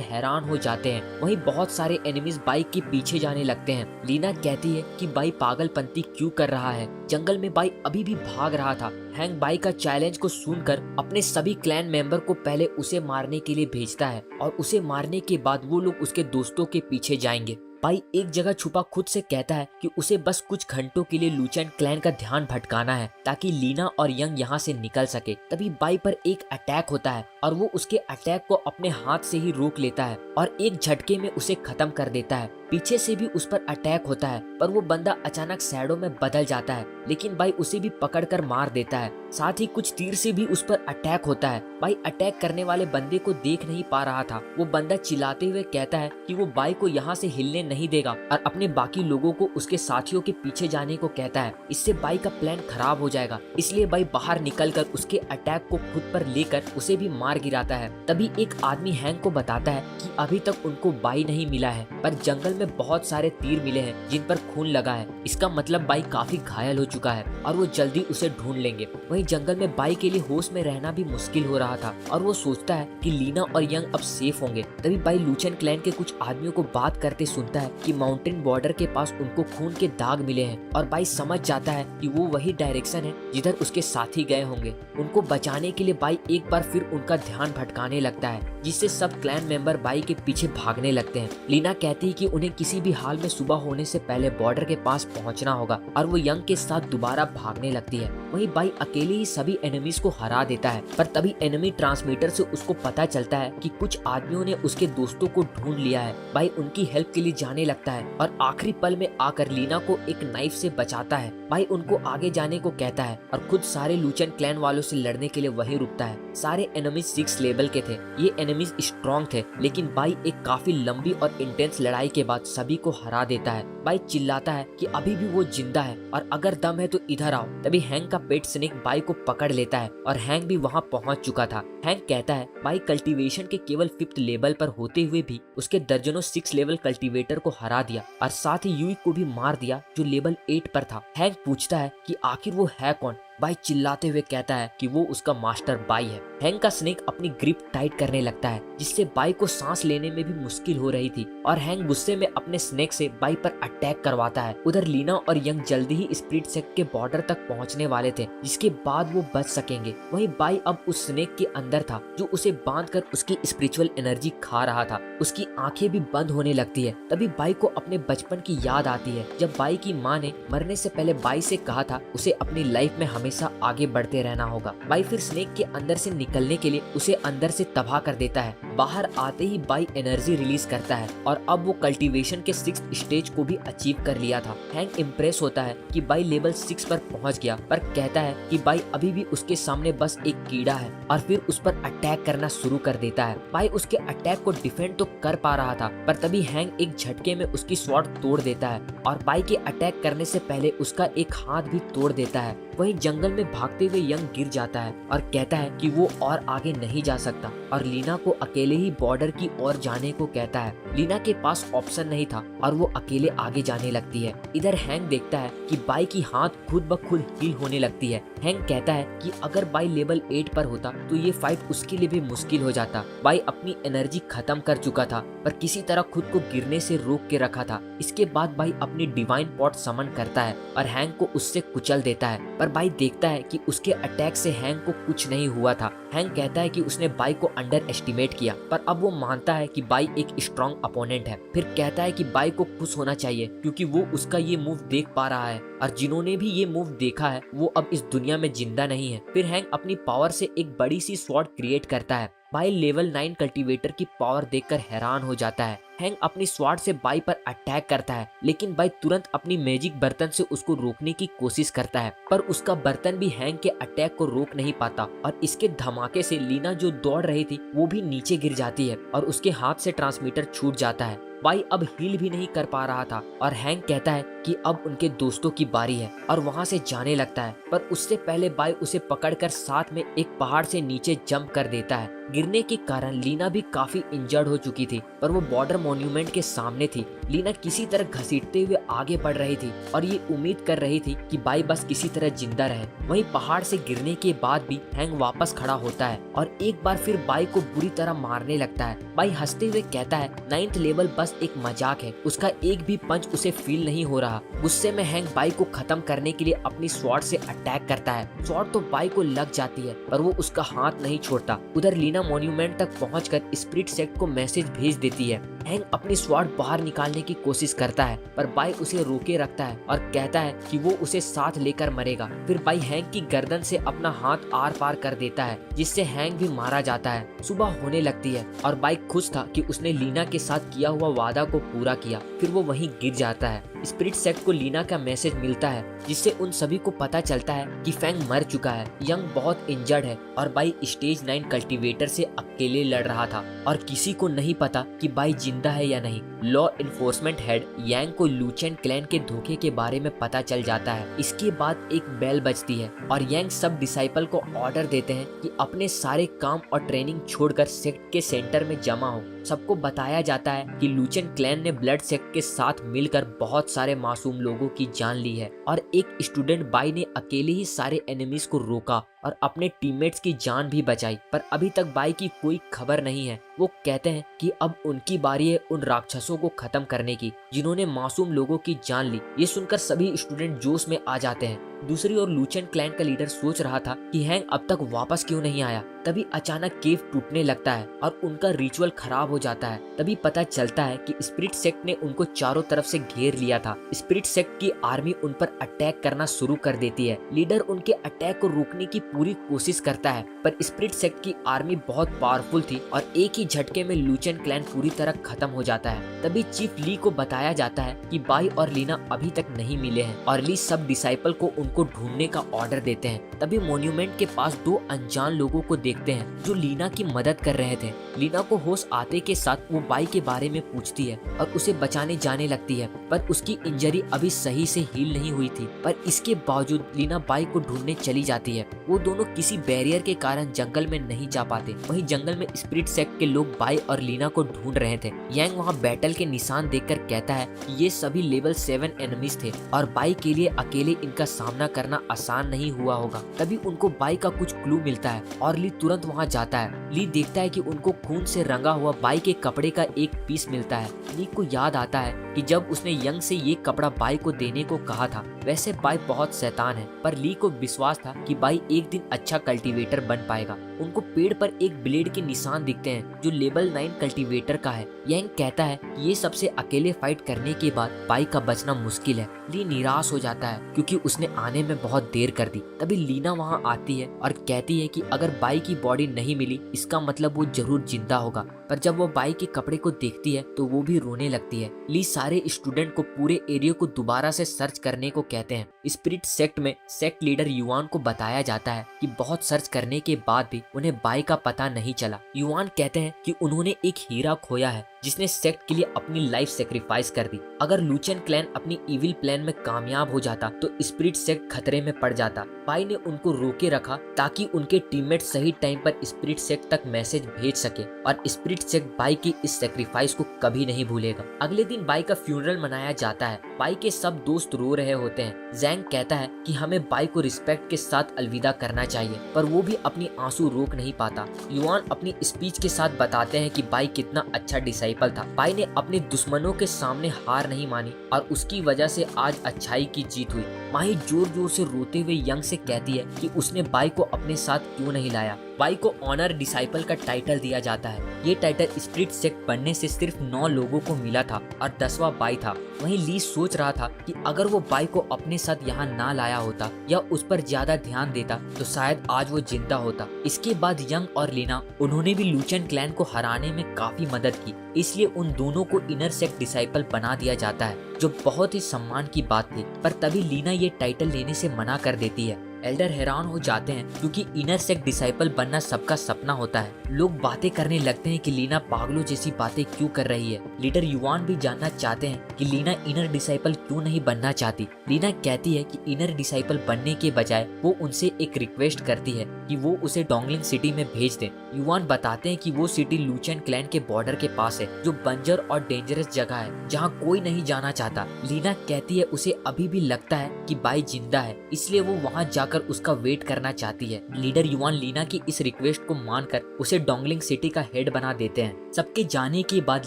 हैरान हो जाते हैं। वहीं बहुत सारे एनिमीज बाई के पीछे जाने लगते हैं। लीना कहती है कि बाई पागलपंती क्यों कर रहा है, जंगल में बाई अभी भी भाग रहा था। हैंक बाई का चैलेंज को सुनकर अपने सभी क्लैन मेंबर को पहले उसे मारने के लिए भेजता है और उसे मारने के बाद वो लोग उसके दोस्तों के पीछे जाएंगे। बाई एक जगह छुपा खुद से कहता है कि उसे बस कुछ घंटों के लिए लूचेन क्लैन का ध्यान भटकाना है ताकि लीना और यंग यहाँ से निकल सके। तभी बाई पर एक अटैक होता है और वो उसके अटैक को अपने हाथ से ही रोक लेता है और एक झटके में उसे खत्म कर देता है। पीछे से भी उस पर अटैक होता है पर वो बंदा अचानक शैडो में बदल जाता है, लेकिन बाई उसे भी पकड़कर मार देता है। साथ ही कुछ तीर से भी उस पर अटैक होता है। बाई अटैक करने वाले बंदे को देख नहीं पा रहा था। वो बंदा चिल्लाते हुए कहता है कि वो बाई को यहाँ से हिलने नहीं देगा और अपने बाकी लोगों को उसके साथियों के पीछे जाने को कहता है। इससे बाई का प्लान खराब हो जाएगा, इसलिए बाई बाहर निकलकर उसके अटैक को खुद पर लेकर उसे भी मार गिराता है। तभी एक आदमी हैंक को बताता है कि अभी तक उनको बाई नहीं मिला है पर जंगल में बहुत सारे तीर मिले हैं जिन पर खून लगा है। इसका मतलब बाई काफी घायल हो चुका है और वो जल्दी उसे ढूंढ लेंगे। वहीं जंगल में बाई के लिए होश में रहना भी मुश्किल हो रहा था और वो सोचता है कि लीना और यंग अब सेफ होंगे। तभी बाई लूचेन क्लैन के कुछ आदमियों को बात करते सुनता है कि माउंटेन बॉर्डर के पास उनको खून के दाग मिले हैं और बाई समझ जाता है कि वो वही डायरेक्शन है जिधर उसके साथी गए होंगे। उनको बचाने के लिए बाई एक बार फिर उनका ध्यान भटकाने लगता है जिससे सब क्लैन मेंबर बाई के पीछे भागने लगते हैं। लीना कहती है कि उन्हें किसी भी हाल में सुबह होने से पहले बॉर्डर के पास पहुंचना होगा और वो यंग के साथ दोबारा भागने लगती है। वहीं बाई अकेले ही सभी एनिमीज को हरा देता है पर तभी एनिमी ट्रांसमीटर से उसको पता चलता है कि कुछ आदमियों ने उसके दोस्तों को ढूंढ लिया है। बाई उनकी हेल्प के लिए जाने लगता है और आखिरी पल में आकर लीना को एक नाइफ से बचाता है। बाई उनको आगे जाने को कहता है और खुद सारे लूचेन क्लैन वालों से लड़ने के लिए वहीं रुकता है। सारे एनिमीज 6 लेवल के थे। ये एनिमीज स्ट्रॉन्ग थे, लेकिन बाई एक काफी लंबी और इंटेंस लड़ाई के बाद सभी को हरा देता है। बाई चिल्लाता है कि अभी भी वो जिंदा है और अगर दम है तो इधर आओ। तभी हैंक का पेट स्नेक बाई को पकड़ लेता है और हैंक भी वहाँ पहुँच चुका था। हैंक कहता है बाई कल्टीवेशन के केवल 5th लेवल पर होते हुए भी उसके दर्जनों 6 लेवल कल्टीवेटर को हरा दिया और साथ ही यूई को भी मार दिया जो लेवल 8 पर था। हैंक पूछता है कि आखिर वो है कौन। बाई चिल्लाते हुए कहता है कि वो उसका मास्टर बाई है। हैंक का स्नेक अपनी ग्रिप टाइट करने लगता है जिससे बाई को सांस लेने में भी मुश्किल हो रही थी और हैंक गुस्से में अपने स्नेक से बाई पर अटैक करवाता है। उधर लीना और यंग जल्दी ही स्पिरिट सेक्ट के बॉर्डर तक पहुंचने वाले थे जिसके बाद वो बच सकेंगे। वहीं बाई अब उस स्नेक के अंदर था जो उसे बांधकर उसकी स्पिरिचुअल एनर्जी खा रहा था। उसकी आंखें भी बंद होने लगती है। तभी बाई को अपने बचपन की याद आती है जब बाई की माँ ने मरने से पहले बाई से कहा था उसे अपनी लाइफ में हमेशा आगे बढ़ते रहना होगा। बाई फिर स्नेक के अंदर से निकलने के लिए उसे अंदर से तबाह कर देता है। बाहर आते ही बाई एनर्जी रिलीज करता है और अब वो कल्टीवेशन के 6th स्टेज को भी अचीव कर लिया था। हैंक इम्प्रेस होता है कि बाई लेवल 6 पर पहुंच गया पर कहता है कि बाई अभी भी उसके सामने बस एक कीड़ा है और फिर उस पर अटैक करना शुरू कर देता है। बाई उसके अटैक को डिफेंड तो कर पा रहा था पर तभी हैंक एक झटके में उसकी स्वॉर्ड तोड़ देता है और बाई के अटैक करने से पहले उसका एक हाथ भी तोड़ देता है। वहीं जंगल में भागते हुए यंग गिर जाता है और कहता है कि वो और आगे नहीं जा सकता और लीना को अकेले ही बॉर्डर की ओर जाने को कहता है। लीना के पास ऑप्शन नहीं था और वो अकेले आगे जाने लगती है। इधर हैंक देखता है कि बाई की हाथ खुद ब खुद हील होने लगती है। हैंक कहता है कि अगर बाई लेवल 8 पर होता तो ये फाइट उसके लिए भी मुश्किल हो जाता। बाई अपनी एनर्जी खत्म कर चुका था पर किसी तरह खुद को गिरने से रोक के रखा था। इसके बाद बाई अपनी डिवाइन पॉट समन करता है और हैंक को उससे कुचल देता है, पर बाई देखता है कि उसके अटैक से हैंक को कुछ नहीं हुआ था। हैंक कहता है कि उसने बाई को अंडर एस्टिमेट किया, पर अब वो मानता है कि बाई एक स्ट्रॉन्ग अपोनेंट है। फिर कहता है कि बाई को खुश होना चाहिए क्योंकि वो उसका ये मूव देख पा रहा है और जिन्होंने भी ये मूव देखा है वो अब इस दुनिया में जिंदा नहीं है। फिर हैंक अपनी पावर से एक बड़ी सी स्वॉर्ड क्रिएट करता है। बाई लेवल 9 कल्टीवेटर की पावर देखकर हैरान हो जाता है। हैंक अपनी स्वॉर्ड से बाई पर अटैक करता है, लेकिन बाई तुरंत अपनी मैजिक बर्तन से उसको रोकने की कोशिश करता है, पर उसका बर्तन भी हैंक के अटैक को रोक नहीं पाता और इसके धमाके से लीना जो दौड़ रही थी वो भी नीचे गिर जाती है और उसके हाथ से ट्रांसमीटर छूट जाता है। बाई अब हील भी नहीं कर पा रहा था और हैंक कहता है कि अब उनके दोस्तों की बारी है और वहां से जाने लगता है, पर उससे पहले बाई उसे पकड़कर साथ में एक पहाड़ से नीचे जंप कर देता है। गिरने के कारण लीना भी काफी इंजर्ड हो चुकी थी, पर वो बॉर्डर मॉन्यूमेंट के सामने थी। लीना किसी तरह घसीटते हुए आगे बढ़ रही थी और ये उम्मीद कर रही थी कि बाई बस किसी तरह जिंदा रहे। वहीं पहाड़ से गिरने के बाद भी हैंक वापस खड़ा होता है और एक बार फिर बाई को बुरी तरह मारने लगता है। बाई हंसते हुए कहता है 9th लेवल बस एक मजाक है, उसका एक भी पंच उसे फील नहीं हो रहा। गुस्से में हैंक बाई को खत्म करने के लिए अपनी स्वॉर्ड से अटैक करता है। स्वॉर्ड तो बाई को लग जाती है पर वो उसका हाथ नहीं छोड़ता। उधर लीना मॉन्यूमेंट तक पहुंचकर स्पिरिट सेक्ट को मैसेज भेज देती है। हैंक अपनी स्वॉर्ड बाहर निकालने की कोशिश करता है पर बाई उसे रोके रखता है और कहता है कि वो उसे साथ लेकर मरेगा। फिर बाई हैंक की गर्दन से अपना हाथ आर पार कर देता है जिससे हैंक भी मारा जाता है। सुबह होने लगती है और बाई खुश था कि उसने लीना के साथ किया हुआ वादा को पूरा किया। फिर वो वहीं गिर जाता है। स्पिरिट सेक्ट को लीना का मैसेज मिलता है जिससे उन सभी को पता चलता है कि फैंग मर चुका है। यंग बहुत इंजर्ड है और बाई स्टेज 9 कल्टीवेटर से अकेले लड़ रहा था और किसी को नहीं पता कि बाई जिंदा है या नहीं। लॉ इन्फोर्समेंट हेड यांग को लूचेन क्लैन के धोखे के बारे में पता चल जाता है। इसके बाद एक बेल बजती है और यांग सब डिसाइपल को ऑर्डर देते हैं कि अपने सारे काम और ट्रेनिंग छोड़कर सेक्ट के सेंटर में जमा हो। सबको बताया जाता है कि लूचेन क्लैन ने ब्लड सेक्ट के साथ मिलकर बहुत सारे मासूम लोगों की जान ली है और एक स्टूडेंट बाई ने अकेले ही सारे एनिमीज को रोका और अपने टीममेट्स की जान भी बचाई, पर अभी तक बाई की कोई खबर नहीं है। वो कहते हैं कि अब उनकी बारी है उन राक्षसों को खत्म करने की जिन्होंने मासूम लोगों की जान ली। ये सुनकर सभी स्टूडेंट जोश में आ जाते हैं। दूसरी ओर लूचेन क्लैन का लीडर सोच रहा था कि हैंग अब तक वापस क्यों नहीं आया। तभी अचानक केव टूटने लगता है और उनका रिचुअल खराब हो जाता है। तभी पता चलता है कि स्पिरिट सेक्ट ने उनको चारों तरफ से घेर लिया था। स्पिरिट सेक्ट की आर्मी उन पर अटैक करना शुरू कर देती है। लीडर उनके अटैक को रोकने की पूरी कोशिश करता है, पर स्पिरिट सेक्ट की आर्मी बहुत पावरफुल थी और एक ही झटके में लूचेन क्लैन पूरी तरह खत्म हो जाता है। तभी चीफ ली को बताया जाता है कि बाई और लीना अभी तक नहीं मिले हैं और ली सब डिसाइपल को उनको ढूंढने का ऑर्डर देते हैं। तभी मॉन्यूमेंट के पास दो अनजान लोगों को देखते हैं जो लीना की मदद कर रहे थे। लीना को होश आते के साथ वो बाई के बारे में पूछती है और उसे बचाने जाने लगती है, पर उसकी इंजरी अभी सही से हील नहीं हुई थी। पर इसके बावजूद लीना बाई को ढूंढने चली जाती है। वो दोनों किसी बैरियर के कारण जंगल में नहीं जा पाते। वहीं जंगल में स्पिरिट सेक्ट के लोग बाई और लीना को ढूंढ रहे थे। यांग वहाँ बैटल के निशान देखकर कहता है कि ये सभी लेवल 7 एनिमीज थे और बाई के लिए अकेले इनका सामना करना आसान नहीं हुआ होगा। तभी उनको बाई का कुछ क्लू मिलता है और ली तुरंत वहाँ जाता है। ली देखता है कि उनको खून से रंगा हुआ बाई के कपड़े का एक पीस मिलता है। ली को याद आता है कि जब उसने यंग से ये कपड़ा बाई को देने को कहा था। वैसे बाई बहुत शैतान है, पर ली को विश्वास था कि बाई एक दिन अच्छा कल्टीवेटर बन पाएगा। उनको पेड़ पर एक ब्लेड के निशान दिखते हैं जो लेवल 9 कल्टीवेटर का है। यंग कहता है कि ये सबसे अकेले फाइट करने के बाद बाई का बचना मुश्किल है। ली निराश हो जाता है क्योंकि उसने आने में बहुत देर कर दी। तभी लीना वहाँ आती है और कहती है कि अगर बाई की बॉडी नहीं मिली इसका मतलब वो जरूर जिंदा होगा। पर जब वो बाई के कपड़े को देखती है तो वो भी रोने लगती है। ली सारे स्टूडेंट को पूरे एरिया को दोबारा से सर्च करने को कहते हैं। स्पिरिट सेक्ट में सेक्ट लीडर युआन को बताया जाता है कि बहुत सर्च करने के बाद भी उन्हें बाई का पता नहीं चला। युआन कहते हैं कि उन्होंने एक हीरा खोया है जिसने सेक्ट के लिए अपनी लाइफ सेक्रीफाइस कर दी। अगर लूचियन क्लैन अपनी इविल प्लान में कामयाब हो जाता तो स्पिरिट सेक्ट खतरे में पड़ जाता। पाई ने उनको रोके रखा ताकि उनके टीममेट सही टाइम पर स्पिरिट सेक्ट तक मैसेज भेज सके और स्पिरिट सेक्ट बाई की इस सेक्रीफाइस को कभी नहीं भूलेगा। अगले दिन बाई का फ्यूनरल मनाया जाता है। बाई के सब दोस्त रो रहे होते हैं। जैंग कहता है कि हमें बाई को रिस्पेक्ट के साथ अलविदा करना चाहिए, पर वो भी अपनी आंसू रोक नहीं पाता। युआन अपनी स्पीच के साथ बताते हैं कि बाई कितना अच्छा डिसाइपल था। बाई ने अपने दुश्मनों के सामने हार नहीं मानी और उसकी वजह से आज अच्छाई की जीत हुई। माही जोर जोर से रोते हुए यंग से कहती है कि उसने बाई को अपने साथ क्यों नहीं लाया। बाई को ऑनर डिसाइपल का टाइटल दिया जाता है। ये टाइटल स्पिरिट सेक्ट बनने से सिर्फ 9 लोगों को मिला था और 10वां बाई था। वहीं ली सोच रहा था कि अगर वो बाई को अपने साथ यहाँ ना लाया होता या उस पर ज्यादा ध्यान देता तो शायद आज वो जिंदा होता। इसके बाद यंग और लीना, उन्होंने भी लूचियन क्लैन को हराने में काफी मदद की, इसलिए उन दोनों को इनर सेक्ट डिसाइपल बना दिया जाता है, जो बहुत ही सम्मान की बात थी। पर तभी लीना ये टाइटल लेने से मना कर देती है। एल्डर हैरान हो जाते हैं क्योंकि इनर सेक्ट डिसाइपल बनना सबका सपना होता है। लोग बातें करने लगते हैं कि लीना पागलों जैसी बातें क्यों कर रही है। लीडर युआन भी जानना चाहते हैं कि लीना इनर डिसाइपल क्यों नहीं बनना चाहती। लीना कहती है कि इनर डिसाइपल बनने के बजाय वो उनसे एक रिक्वेस्ट करती है कि वो उसे डोंगलिंग सिटी में भेज दें। युआन बताते हैं कि वो सिटी लूचियन क्लैन के बॉर्डर के पास है, जो बंजर और डेंजरस जगह है जहाँ कोई नहीं जाना चाहता। लीना कहती है उसे अभी भी लगता है कि बाई जिंदा है, इसलिए वो वहाँ जाकर उसका वेट करना चाहती है। लीडर युआन लीना की इस रिक्वेस्ट को मानकर उसे डोंगलिंग सिटी का हेड बना देते हैं। सबके जाने के बाद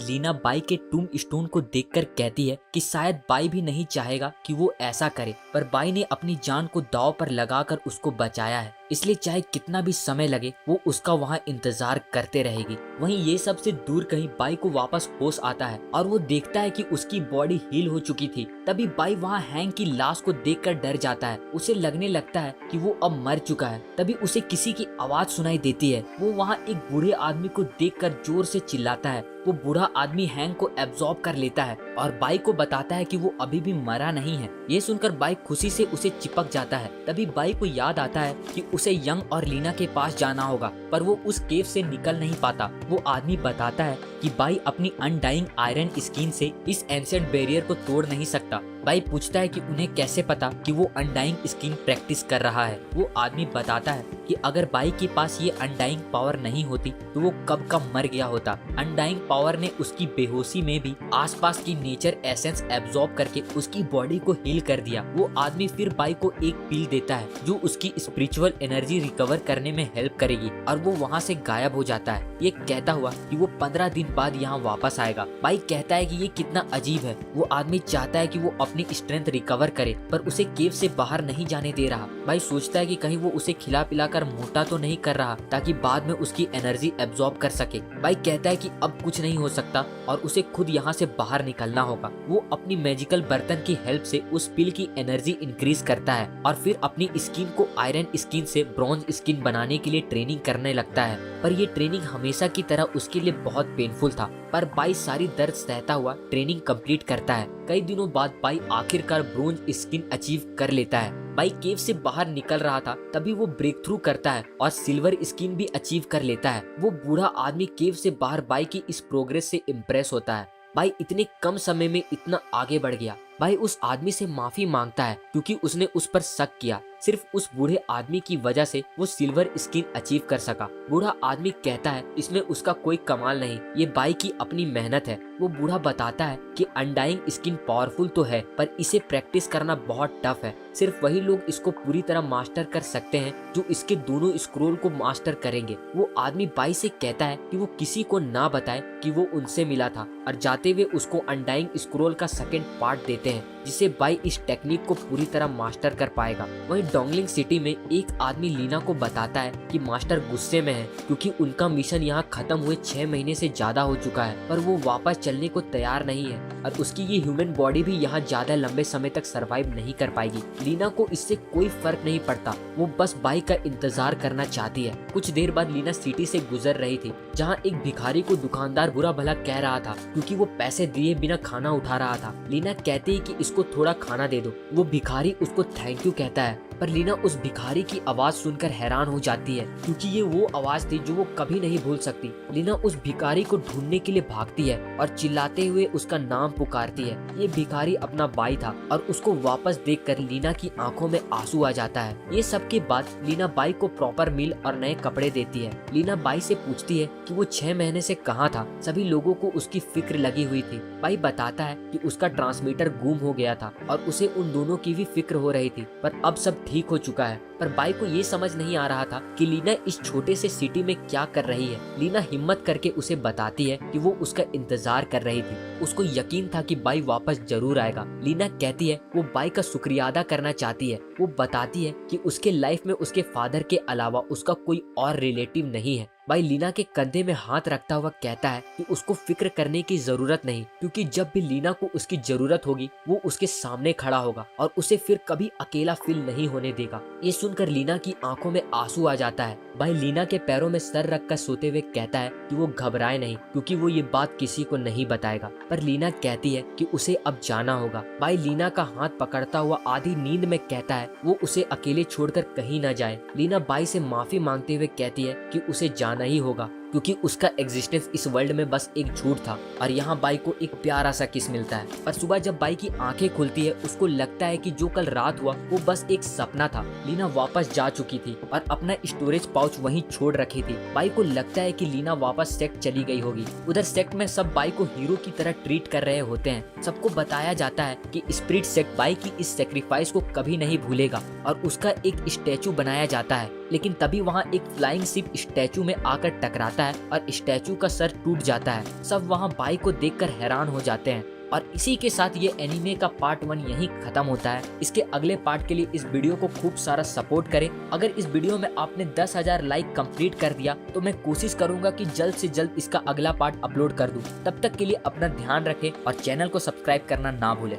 लीना बाई के टूम स्टोन को देखकर कहती है कि शायद बाई भी नहीं चाहेगा कि वो ऐसा करे, पर बाई ने अपनी जान को दांव पर लगाकर उसको बचाया है, इसलिए चाहे कितना भी समय लगे वो उसका वहाँ इंतजार करते रहेगी। वहीं ये सब से दूर कहीं बाई को वापस होश आता है और वो देखता है कि उसकी बॉडी हील हो चुकी थी। तभी बाई वहाँ हैंग की लाश को देखकर डर जाता है। उसे लगने लगता है कि वो अब मर चुका है। तभी उसे किसी की आवाज सुनाई देती है। वो वहाँ एक बूढ़े आदमी को देखकर जोर से चिल्लाता है। वो बूढ़ा आदमी हैंग को एब्जॉर्ब कर लेता है और बाई को बताता है कि वो अभी भी मरा नहीं है। ये सुनकर बाई खुशी से उसे चिपक जाता है। तभी बाई को याद आता है कि उसे यंग और लीना के पास जाना होगा, पर वो उस केव से निकल नहीं पाता। वो आदमी बताता है कि बाई अपनी अनडाइंग आयरन स्किन से इस एंशिएंट बैरियर को तोड़ नहीं सकता। बाई पूछता है कि उन्हें कैसे पता कि वो अनडाइंग स्किन प्रैक्टिस कर रहा है। वो आदमी बताता है कि अगर बाई के पास ये अनडाइंग पावर नहीं होती तो वो कब का मर गया होता। अनडाइंग पावर ने उसकी बेहोशी में भी आसपास की नेचर एसेंस एब्जॉर्ब करके उसकी बॉडी को हील कर दिया। वो आदमी फिर बाई को एक पील देता है जो उसकी स्पिरिचुअल एनर्जी रिकवर करने में हेल्प करेगी और वो वहाँ से गायब हो जाता है, ये कहता हुआ कि वो 15 दिन बाद यहाँ वापस आएगा। बाई कहता है कि ये कितना अजीब है। वो आदमी चाहता है कि वो अपनी स्ट्रेंथ रिकवर करे, पर उसे केव से बाहर नहीं जाने दे रहा। बाई सोचता है कि कहीं वो उसे खिला पिलाकर मोटा तो नहीं कर रहा ताकि बाद में उसकी एनर्जी एब्जॉर्ब कर सके। बाई कहता है कि अब कुछ नहीं हो सकता और उसे खुद यहाँ से बाहर निकलना होगा। वो अपनी मैजिकल बर्तन की हेल्प से उस पिल की एनर्जी इंक्रीज करता है और फिर अपनी स्किन को आयरन स्किन से ब्रॉन्ज स्किन बनाने के लिए ट्रेनिंग करने लगता है। पर ये ट्रेनिंग हमेशा की तरह उसके लिए बहुत पेनफुल था, पर बाई सारी दर्द सहता हुआ ट्रेनिंग कंप्लीट करता है। कई दिनों बाद बाई आखिरकार ब्रोंज स्किन अचीव कर लेता है। बाई केव से बाहर निकल रहा था, तभी वो ब्रेक थ्रू करता है और सिल्वर स्किन भी अचीव कर लेता है। वो बूढ़ा आदमी केव से बाहर बाई की इस प्रोग्रेस से इम्प्रेस होता है। बाई इतने कम समय में इतना आगे बढ़ गया। बाई उस आदमी से माफी मांगता है क्योंकि उसने उस पर शक किया। सिर्फ उस बूढ़े आदमी की वजह से वो सिल्वर स्किन अचीव कर सका। बूढ़ा आदमी कहता है इसमें उसका कोई कमाल नहीं, ये बाई की अपनी मेहनत है। वो बूढ़ा बताता है कि अनडाइंग स्किन पावरफुल तो है, पर इसे प्रैक्टिस करना बहुत टफ है। सिर्फ वही लोग इसको पूरी तरह मास्टर कर सकते हैं जो इसके दोनों स्क्रोल को मास्टर करेंगे। वो आदमी बाई से कहता है कि वो किसी को ना बताए कि वो उनसे मिला था और जाते हुए उसको अनडाइंग स्क्रोल का सेकंड पार्ट देते हैं, जिससे बाई इस टेक्निक को पूरी तरह मास्टर कर पाएगा। वहीं डोंगलिंग सिटी में एक आदमी लीना को बताता है कि मास्टर गुस्से में है क्योंकि उनका मिशन यहाँ खत्म हुए 6 महीने से ज्यादा हो चुका है, पर वो वापस चलने को तैयार नहीं है। और उसकी ये ह्यूमन बॉडी भी यहाँ ज्यादा लंबे समय तक सरवाइव नहीं कर पाएगी। लीना को इससे कोई फर्क नहीं पड़ता, वो बस बाइक का इंतजार करना चाहती है। कुछ देर बाद लीना सिटी से गुजर रही थी, जहाँ एक भिखारी को दुकानदार बुरा भला कह रहा था क्योंकि वो पैसे दिए बिना खाना उठा रहा था। लीना कहती है कि इसको थोड़ा खाना दे दो। वो भिखारी उसको थैंक यू कहता है, पर लीना उस भिखारी की आवाज सुनकर हैरान हो जाती है क्योंकि ये वो आवाज थी जो वो कभी नहीं भूल सकती। लीना उस भिखारी को ढूंढने के लिए भागती है और चिल्लाते हुए उसका नाम पुकारती है। ये भिखारी अपना भाई था और उसको वापस देखकर लीना की आंखों में आंसू आ जाता है। ये सब के बाद लीना बाई को प्रॉपर मील और नए कपड़े देती है। लीना बाई से पूछती है कि वो 6 महीने से कहाँ था। सभी लोगों को उसकी फिक्र लगी हुई थी। बाई बताता है कि उसका ट्रांसमीटर गुम हो गया था और उसे उन दोनों की भी फिक्र हो रही थी, पर अब सब ठीक हो चुका है। पर बाई को ये समझ नहीं आ रहा था कि लीना इस छोटे से सिटी में क्या कर रही है। लीना हिम्मत करके उसे बताती है कि वो उसका इंतजार कर रही थी। उसको यकीन था कि बाई वापस जरूर आएगा। लीना कहती है वो बाई का शुक्रिया अदा करना चाहती है। वो बताती है कि उसके लाइफ में उसके फादर के अलावा उसका कोई और रिलेटिव नहीं है। बाई लीना के कंधे में हाथ रखता हुआ कहता है कि उसको फिक्र करने की जरूरत नहीं, क्योंकि जब भी लीना को उसकी जरूरत होगी वो उसके सामने खड़ा होगा और उसे फिर कभी अकेला फील नहीं होने देगा। ये सुनकर लीना की आंखों में आंसू आ जाता है। बाई लीना के पैरों में सर रखकर सोते हुए कहता है कि वो घबराए नहीं, क्योंकि वो ये बात किसी को नहीं बताएगा। पर लीना कहती है कि उसे अब जाना होगा। बाई लीना का हाथ पकड़ता हुआ आधी नींद में कहता है वो उसे अकेले छोड़कर कहीं न जाए। लीना बाई से माफी मांगते हुए कहती है कि उसे जाना ही होगा, क्योंकि उसका एग्जिस्टेंस इस वर्ल्ड में बस एक झूठ था। और यहाँ बाई को एक प्यारा सा किस मिलता है। पर सुबह जब बाई की आंखें खुलती है उसको लगता है कि जो कल रात हुआ वो बस एक सपना था। लीना वापस जा चुकी थी और अपना स्टोरेज पाउच वहीं छोड़ रखी थी। बाई को लगता है कि लीना वापस सेक्ट चली गई होगी। उधर सेक्ट में सब बाई को हीरो की तरह ट्रीट कर रहे होते हैं। सबको बताया जाता है कि स्पिरिट सेक्ट बाई की इस सेक्रीफाइस को कभी नहीं भूलेगा और उसका एक स्टैचू बनाया जाता है। लेकिन तभी वहाँ एक फ्लाइंग शिप स्टैचू में आकर टकराता है और स्टैचू का सर टूट जाता है। सब वहाँ बाई को देखकर हैरान हो जाते हैं। और इसी के साथ ये एनीमे का पार्ट 1 यहीं खत्म होता है। इसके अगले पार्ट के लिए इस वीडियो को खूब सारा सपोर्ट करें। अगर इस वीडियो में आपने 10,000 लाइक कंप्लीट कर दिया तो मैं कोशिश करूंगा कि जल्द से जल्द इसका अगला पार्ट अपलोड कर दूं। तब तक के लिए अपना ध्यान रखें और चैनल को सब्सक्राइब करना ना भूलें।